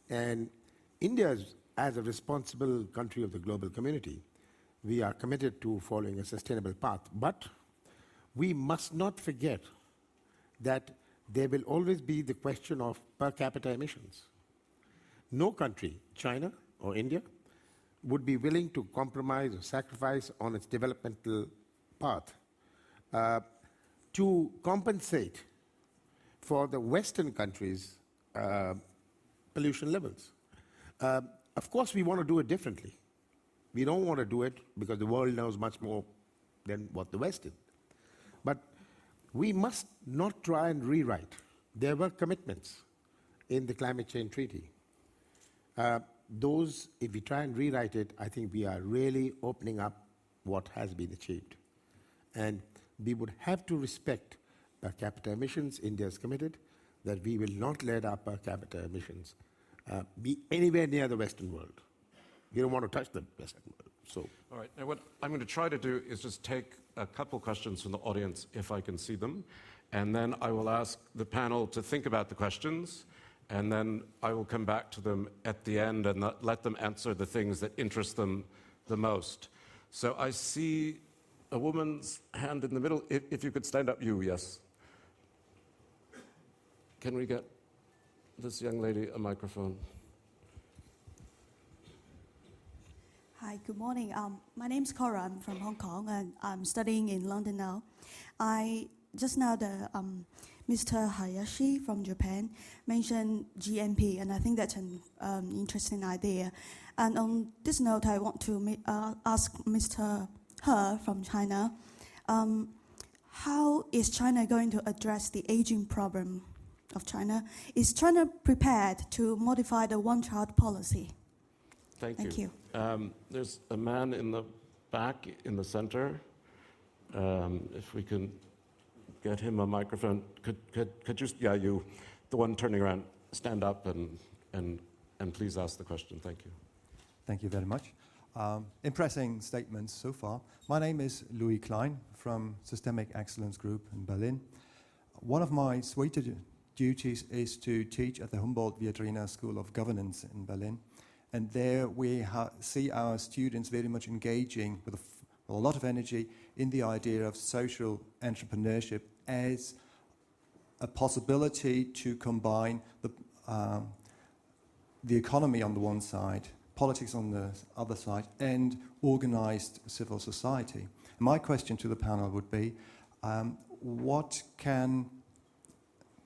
And India, as a responsible country of the global community, we are committed to following a sustainable path. But we must not forget that there will always be the question of per capita emissions. No country, China or India, would be willing to compromise or sacrifice on its developmental path to compensate for the Western countries' pollution levels. Of course, we want to do it differently. We don't want to do it because the world knows much more than what the West did. But we must not try and rewrite. There were commitments in the Climate Change Treaty. Those, if we try and rewrite it, I think we are really opening up what has been achieved. And we would have to respect per capita emissions. India is committed that we will not let our per capita emissions be anywhere near the Western world. We don't want to touch the Western world. So. All right. Now, what I'm going to try to do is just take a couple questions from the audience, if I can see them, and then I will ask the panel to think about the questions, and then I will come back to them at the end and let them answer the things that interest them the most. So I see a woman's hand in the middle. If you could stand up, yes. Can we get this young lady a microphone? Hi, good morning. My name's Cora. I'm from Hong Kong, and I'm studying in London now. Just now, Mr. Hayashi from Japan mentioned GNP, and I think that's an interesting idea. And on this note, I want to ask Mr. He from China, how is China going to address the aging problem of China. Is China prepared to modify the one-child policy? Thank you. There's a man in the back, in the center. If we can get him a microphone, could you, yeah, you, the one turning around, stand up and please ask the question. Thank you. Thank you very much. Impressive statements so far. My name is Louis Klein from Systemic Excellence Group in Berlin. One of my sweeter duties is to teach at the Humboldt-Viadrina School of Governance in Berlin. And there we see our students very much engaging with a lot of energy in the idea of social entrepreneurship as a possibility to combine the economy on the one side, politics on the other side, and organized civil society. My question to the panel would be, what can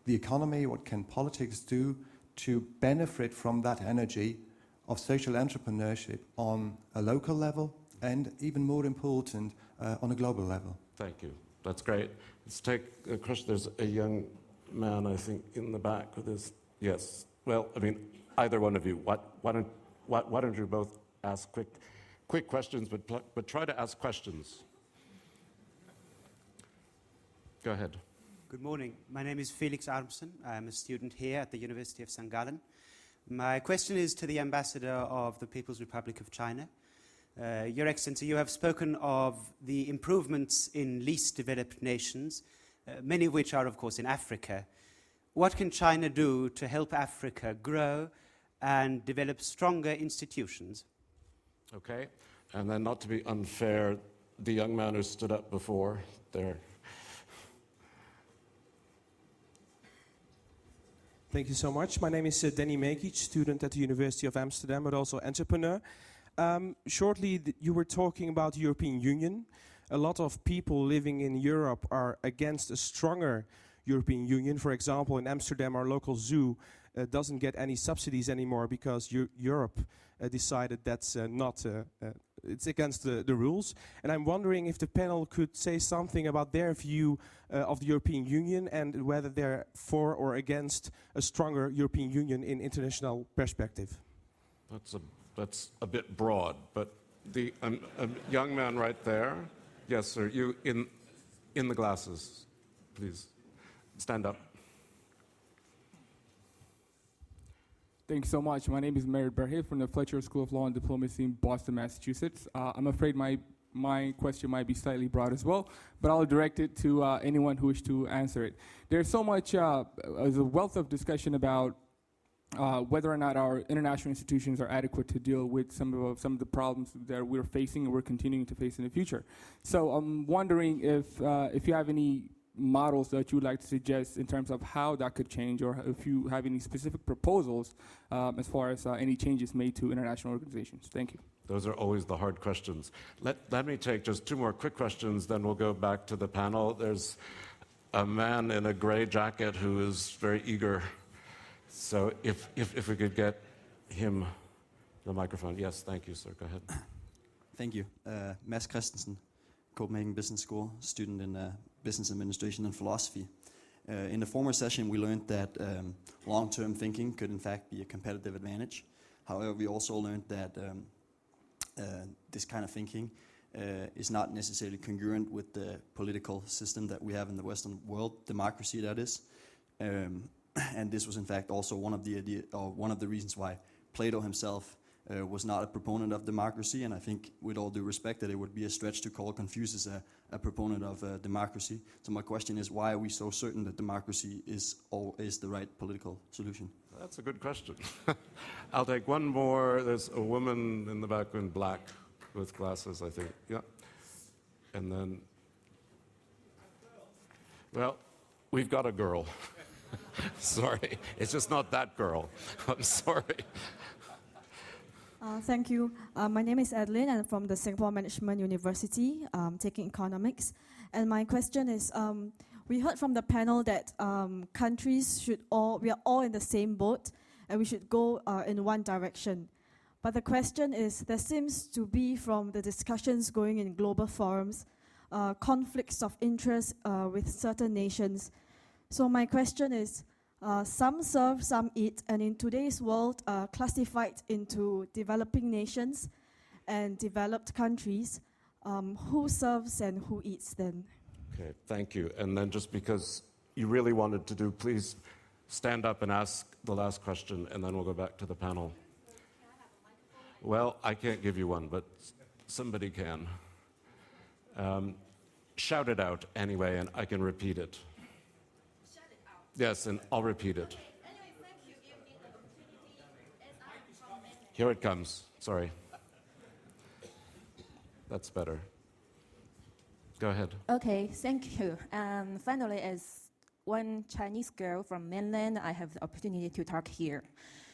the economy, what can politics do to benefit from that energy of social entrepreneurship on a local level and, even more important, on a global level? Thank you. That's great. Let's take a question. There's a young man, I think, in the back with his, yes. Well, I mean, either one of you. Why don't you both ask quick questions, but try to ask questions. Go ahead. Good morning. My name is Felix Armstrong. I'm a student here at the University of St. Gallen. My question is to the Ambassador of the People's Republic of China. Your Excellency, you have spoken of the improvements in least developed nations, many of which are, of course, in Africa. What can China do to help Africa grow and develop stronger institutions? Okay. And then, not to be unfair, the young man who stood up before there. Thank you so much. My name is Denny, student at the University of Amsterdam, but also entrepreneur. Shortly, you were talking about the European Union. A lot of people living in Europe are against a stronger European Union. For example, in Amsterdam, our local zoo doesn't get any subsidies anymore because Europe decided that's it's against the rules. And I'm wondering if the panel could say something about their view of the European Union and whether they're for or against a stronger European Union in international perspective. That's a bit broad, but the young man right there. Yes, sir. You in the glasses, please stand up. Thanks so much. My name is Berg from the Fletcher School of Law and Diplomacy in Boston, Massachusetts. I'm afraid my question might be slightly broad as well, but I'll direct it to anyone who wishes to answer it. There's so much, there's a wealth of discussion about whether or not our international institutions are adequate to deal with some of the problems that we're facing and we're continuing to face in the future. So I'm wondering if you have any models that you would like to suggest in terms of how that could change, or if you have any specific proposals as far as any changes made to international organizations. Thank you. Those are always the hard questions. Let me take just two more quick questions, then we'll go back to the panel. There's a man in a gray jacket who is very eager. So if we could get him the microphone. Yes, thank you, sir. Go ahead. Thank you. Mads Christensen, Copenhagen Business School, student in Business Administration and Philosophy. In the former session, we learned that long-term thinking could in fact be a competitive advantage. However, we also learned that this kind of thinking is not necessarily congruent with the political system that we have in the Western world, democracy that is. And this was in fact also one of the reasons why Plato himself was not a proponent of democracy, and I think, with all due respect, that it would be a stretch to call Confucius a proponent of democracy. So my question is, why are we so certain that democracy is the right political solution? That's a good question. I'll take one more. There's a woman in the back in black with glasses, I think. Yeah. And then, well, we've got a girl. Sorry, it's just not that girl. I'm sorry. Thank you. My name is Adeline. I'm from the Singapore Management University, taking economics. And my question is, we heard from the panel that countries we are all in the same boat, and we should go in one direction. But the question is, there seems to be, from the discussions going in global forums, conflicts of interest with certain nations. So my question is, Some serve, some eat, and in today's world, classified into developing nations and developed countries, who serves and who eats then? Okay, thank you. And then just because you really wanted to do, please stand up and ask the last question, and then we'll go back to the panel. Well, I can't give you one, but somebody can. Shout it out anyway, and I can repeat it. Shout it out. Yes, and I'll repeat it. Anyway, thank you. Give me the opportunity as I'm from Mainland. Here it comes. Sorry. That's better. Go ahead. Okay, thank you. Finally, as one Chinese girl from mainland, I have the opportunity to talk here.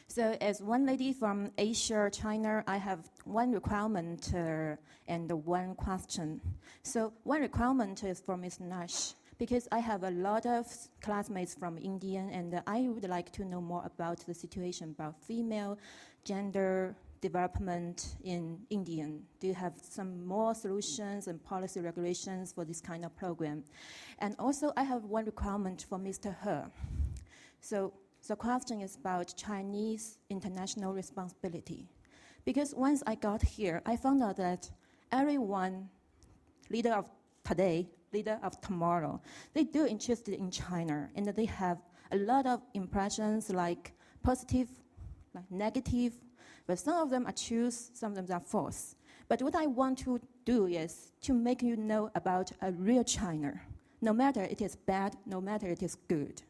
So as one lady from Asia, China, I have one requirement and one question. So one requirement is for Ms. Nash, because I have a lot of classmates from India, and I would like to know more about the situation about female gender development in India. Do you have some more solutions and policy regulations for this kind of program? And also, I have one requirement for Mr. He. So the question is about Chinese international responsibility. Because once I got here, I found out that everyone, leader of today, leader of tomorrow, they do interested in China, and they have a lot of impressions like positive, like negative, but some of them are true, some of them are false. But what I want to do is to make you know about a real China, no matter it is bad, no matter it is good.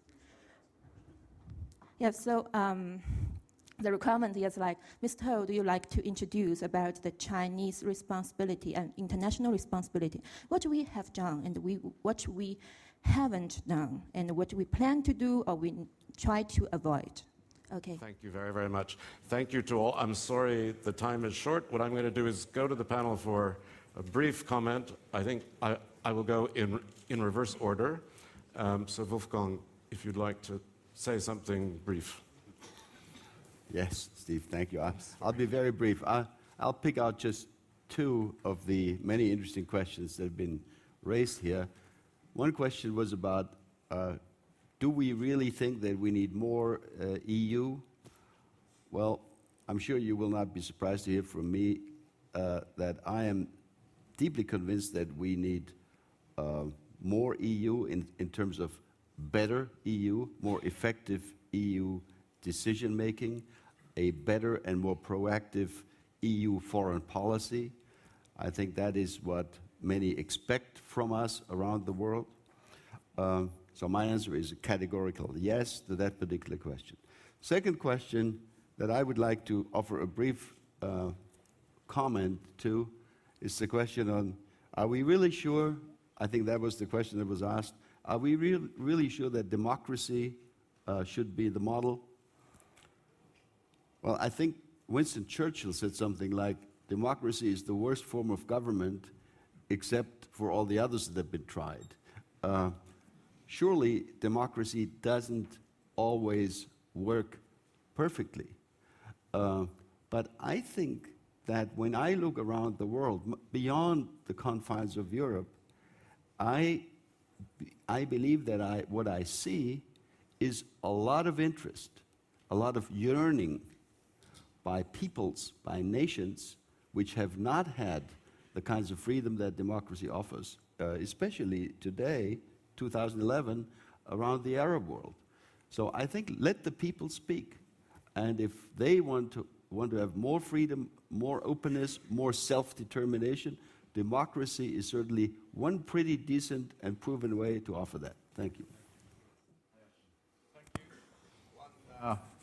Yeah, so the requirement is like, Mr. Ho, do you like to introduce about the Chinese responsibility and international responsibility? What we have done and what we haven't done, and what we plan to do or we try to avoid. Okay. Thank you very, very much. Thank you to all. I'm sorry the time is short. What I'm going to do is go to the panel for a brief comment. I think I will go in reverse order. So Wolfgang, if you'd like to say something brief. Yes, Steve, thank you. I'll be very brief. I'll pick out just two of the many interesting questions that have been raised here. One question was about do we really think that we need more EU? Well, I'm sure you will not be surprised to hear from me that I am deeply convinced that we need more EU in terms of better EU, more effective EU decision-making, a better and more proactive EU foreign policy. I think that is what many expect from us around the world. So my answer is a categorical yes to that particular question. Second question that I would like to offer a brief comment to is the question on, are we really sure, I think that was the question that was asked, are we really sure that democracy should be the model? Well, I think Winston Churchill said something like, democracy is the worst form of government except for all the others that have been tried. Surely democracy doesn't always work perfectly. But I think that when I look around the world, beyond the confines of Europe, I believe that what I see is a lot of interest, a lot of yearning by peoples, by nations, which have not had the kinds of freedom that democracy offers, especially today, 2011, around the Arab world. So I think let the people speak. And if they want to have more freedom, more openness, more self-determination, democracy is certainly one pretty decent and proven way to offer that. Thank you.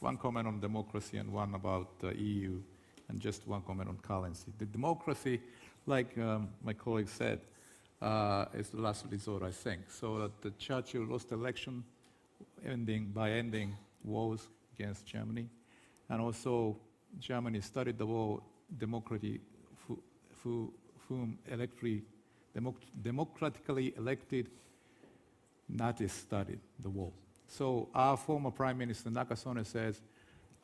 One comment on democracy and one about the EU, and just one comment on currency. The democracy, like my colleague said, is the last resort, I think. So that the Churchill lost the election by ending wars against Germany. And also, Germany started the war democratically elected Nazis started the war. So our former Prime Minister Nakasone says,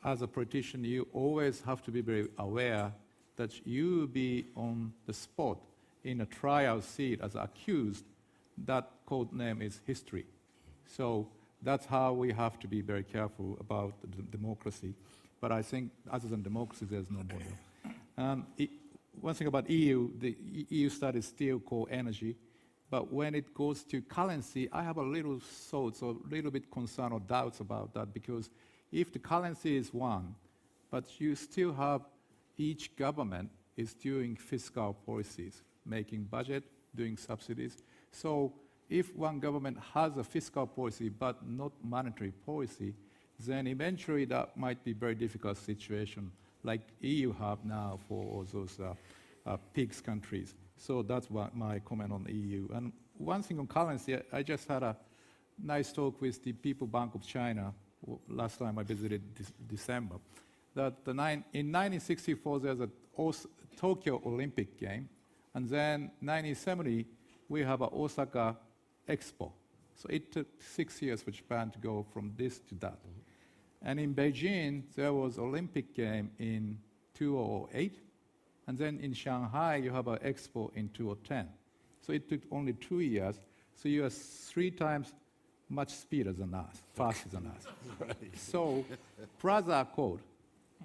as a politician, you always have to be very aware that you will be on the spot in a trial seat as accused. That code name is history. So That's how we have to be very careful about the democracy. But I think other than democracy, there's no model. One thing about EU, the EU studies still core energy, but when it goes to currency, I have a little thoughts or a little bit concern or doubts about that, because if the currency is one, but you still have each government is doing fiscal policies, making budget, doing subsidies. So if one government has a fiscal policy but not monetary policy, then eventually that might be a very difficult situation like EU have now for all those PIGS countries. So that's my comment on the EU. And one thing on currency, I just had a nice talk with the People Bank of China last time I visited December. That in 1964 there's a Tokyo Olympic game, and then 1970 we have a Osaka Expo. So it took 6 years for Japan to go from this to that. And in Beijing, there was Olympic game in 2008, and then in Shanghai, you have an expo in 2010. So it took only 2 years. So you are 3 times much speeder than us, faster than us. Right. So Plaza Accord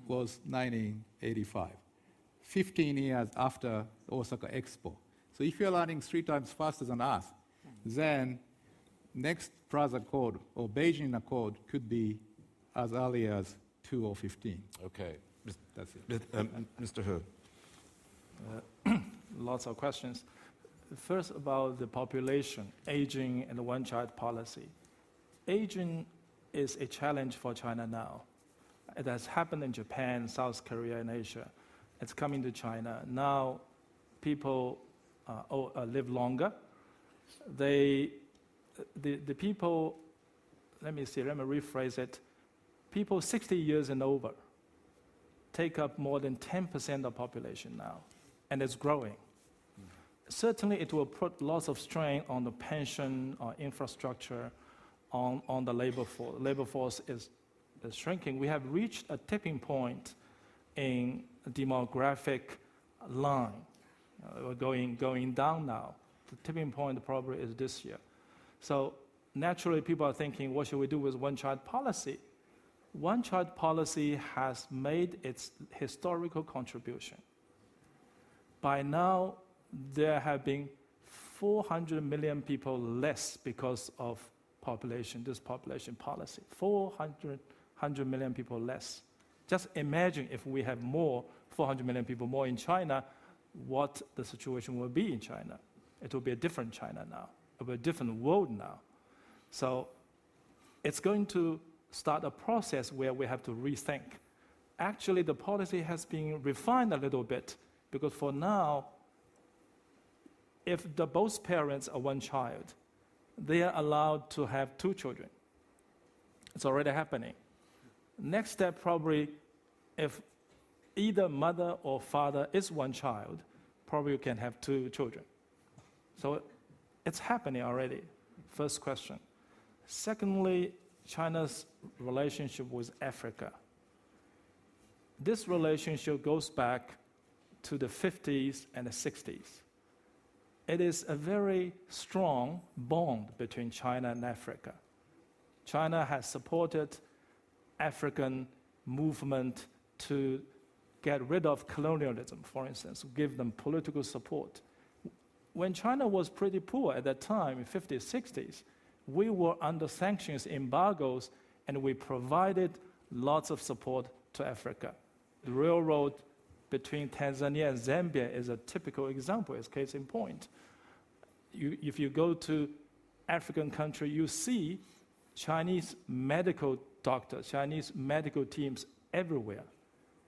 was 1985, 15 years after Osaka Expo. So if you're running 3 times faster than us, then next Plaza Accord or Beijing Accord could be as early as 2015. Okay. That's it. Mr. He. Lots of questions. First, about the population, aging, and the one-child policy. Aging is a challenge for China now. It has happened in Japan, South Korea, and Asia. It's coming to China. Now, people live longer. The people, let me rephrase it. People 60 years and over take up more than 10% of population now, and it's growing. Certainly, it will put lots of strain on the pension or infrastructure, on the labor force. Labor force is shrinking. We have reached a tipping point in demographic line. We're going down now. The tipping point probably is this year. So naturally, people are thinking, what should we do with one-child policy? One-child policy has made its historical contribution. By now, there have been 400 million people less because of this population policy. 400 million people less. Just imagine if we have 400 million people more in China, what the situation will be in China. It will be a different China now. It will be a different world now. So it's going to start a process where we have to rethink. Actually, the policy has been refined a little bit, because for now, if both parents are one child, they are allowed to have 2 children. It's already happening. Next step, probably, if either mother or father is one child, probably you can have 2 children. So it's happening already. First question. Secondly, China's relationship with Africa. This relationship goes back to the 50s and the 60s. It is a very strong bond between China and Africa. China has supported African movement to get rid of colonialism, for instance, give them political support. When China was pretty poor at that time, in 50s, 60s, we were under sanctions, embargoes, and we provided lots of support to Africa. The railroad between Tanzania and Zambia is a typical example, as case in point. If you go to African country, you see Chinese medical doctors, Chinese medical teams everywhere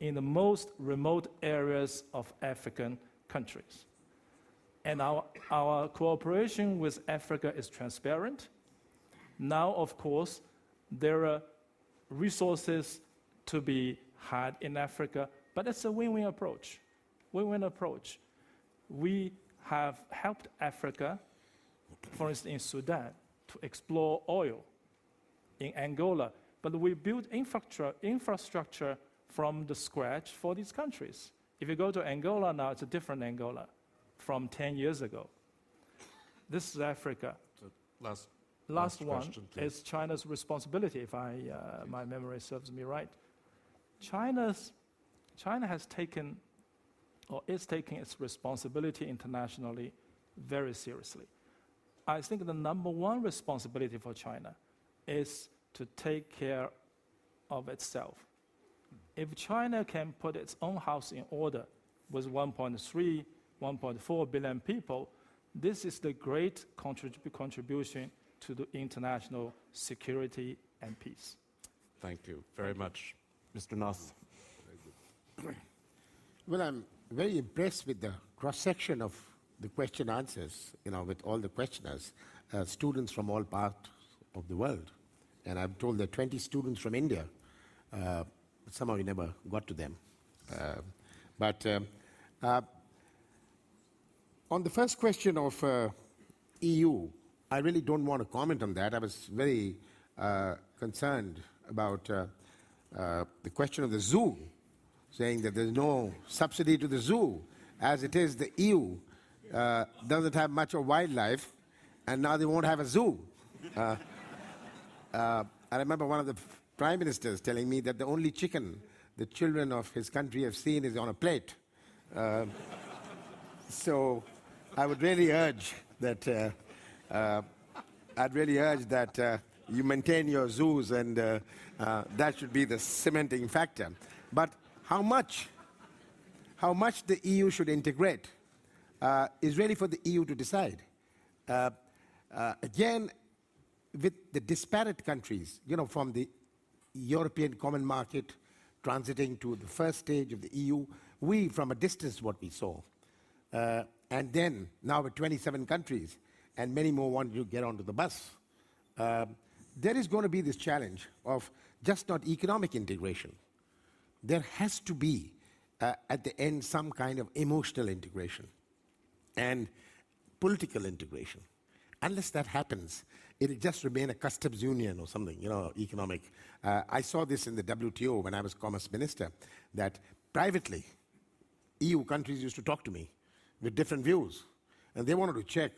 in the most remote areas of African countries. And our cooperation with Africa is transparent. Now, of course, there are resources to be had in Africa, but it's a win-win approach. Win-win approach. We have helped Africa, for instance, in Sudan, to explore oil, in Angola, but we built infrastructure from the scratch for these countries. If you go to Angola now, it's a different Angola from 10 years ago. This is Africa. So last one question, please. is China's responsibility, if my memory serves me right. China has taken, or is taking its responsibility internationally very seriously. I think the number one responsibility for China is to take care of itself. If China can put its own house in order with 1.3, 1.4 billion people, this is the great contribution to the international security and peace. Thank you very much. Mr. Nath. Well, I'm very impressed with the cross-section of the question answers, with all the questioners, students from all parts of the world. And I'm told there are 20 students from India. Somehow we never got to them. On the first question of EU, I really don't want to comment on that. I was very concerned about the question of the zoo, saying that there's no subsidy to the zoo. As it is, the EU doesn't have much of wildlife, and now they won't have a zoo. I remember one of the prime ministers telling me that the only chicken the children of his country have seen is on a plate. So I would really urge that you maintain your zoos, and that should be the cementing factor. But how much the EU should integrate is really for the EU to decide. Again, with the disparate countries, from the European common market transiting to the first stage of the EU, we, from a distance, what we saw. And then, now with 27 countries, and many more want to get onto the bus, there is going to be this challenge of just not economic integration. There has to be, at the end, some kind of emotional integration and political integration. Unless that happens, it'll just remain a customs union or something, economic. I saw this in the WTO when I was Commerce Minister, that privately, EU countries used to talk to me with different views, and they wanted to check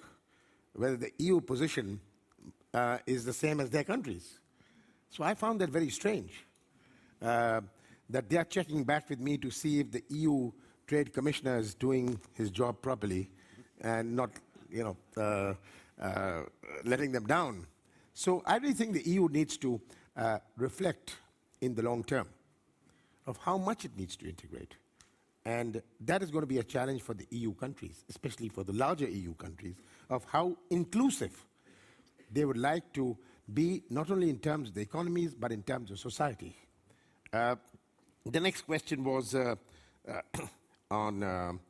whether the EU position is the same as their countries. So I found that very strange, that they are checking back with me to see if the EU Trade Commissioner is doing his job properly and not, letting them down. So I really think the EU needs to reflect in the long term of how much it needs to integrate. And that is going to be a challenge for the EU countries, especially for the larger EU countries, of how inclusive they would like to be, not only in terms of the economies, but in terms of society. The next question was on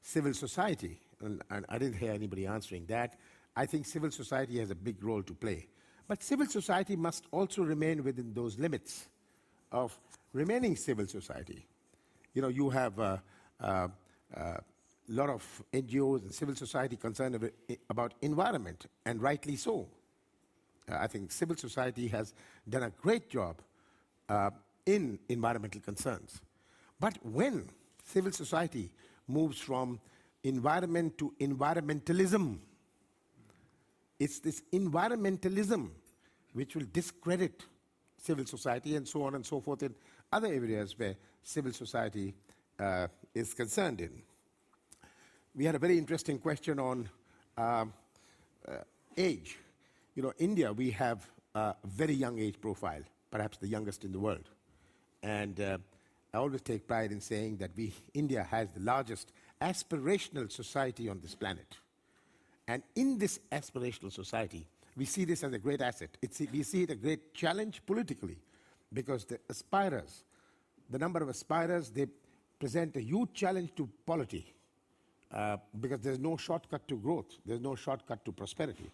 civil society, and I didn't hear anybody answering that. I think civil society has a big role to play. But civil society must also remain within those limits of remaining civil society. You have a lot of NGOs and civil society concerned about environment, and rightly so. I think civil society has done a great job in environmental concerns. But when civil society moves from environment to environmentalism, it's this environmentalism which will discredit civil society and so on and so forth in other areas where civil society is concerned in. We had a very interesting question on age. India, we have a very young age profile, perhaps the youngest in the world. And I always take pride in saying that India has the largest aspirational society on this planet. And in this aspirational society, we see this as a great asset. We see it a great challenge politically, because the aspirers, the number of aspirers, they present a huge challenge to polity, because there's no shortcut to growth. There's no shortcut to prosperity.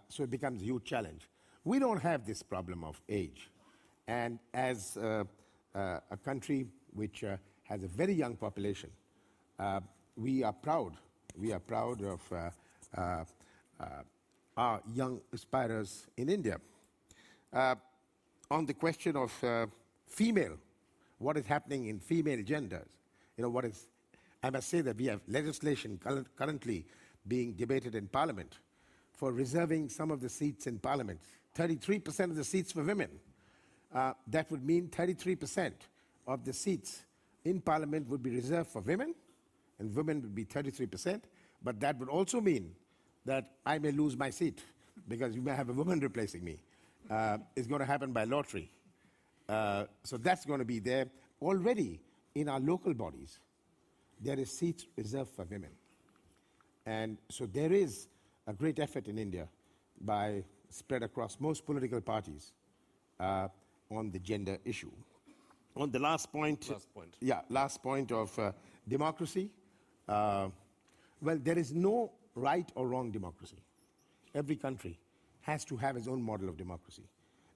So it becomes a huge challenge. We don't have this problem of age. And as a country which has a very young population, we are proud. We are proud of our young aspirers in India. On the question of female, what is happening in female genders? I must say that we have legislation currently being debated in Parliament for reserving some of the seats in parliament. 33% of the seats for women. That would mean 33% of the seats in parliament would be reserved for women, and women would be 33%. But that would also mean that I may lose my seat because you may have a woman replacing me. It's going to happen by lottery. So that's going to be there. Already in our local bodies, there is seats reserved for women. And so there is a great effort in India by spread across most political parties on the gender issue. On the last point. Last point of democracy. Well, there is no right or wrong democracy. Every country has to have its own model of democracy.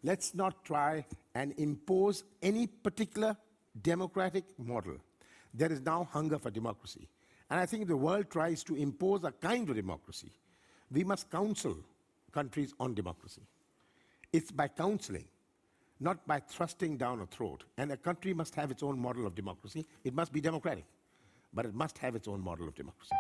Let's not try and impose any particular democratic model. There is now hunger for democracy. And I think the world tries to impose a kind of democracy. We must counsel countries on democracy. It's by counseling, not by thrusting down a throat. And a country must have its own model of democracy. It must be democratic, but it must have its own model of democracy.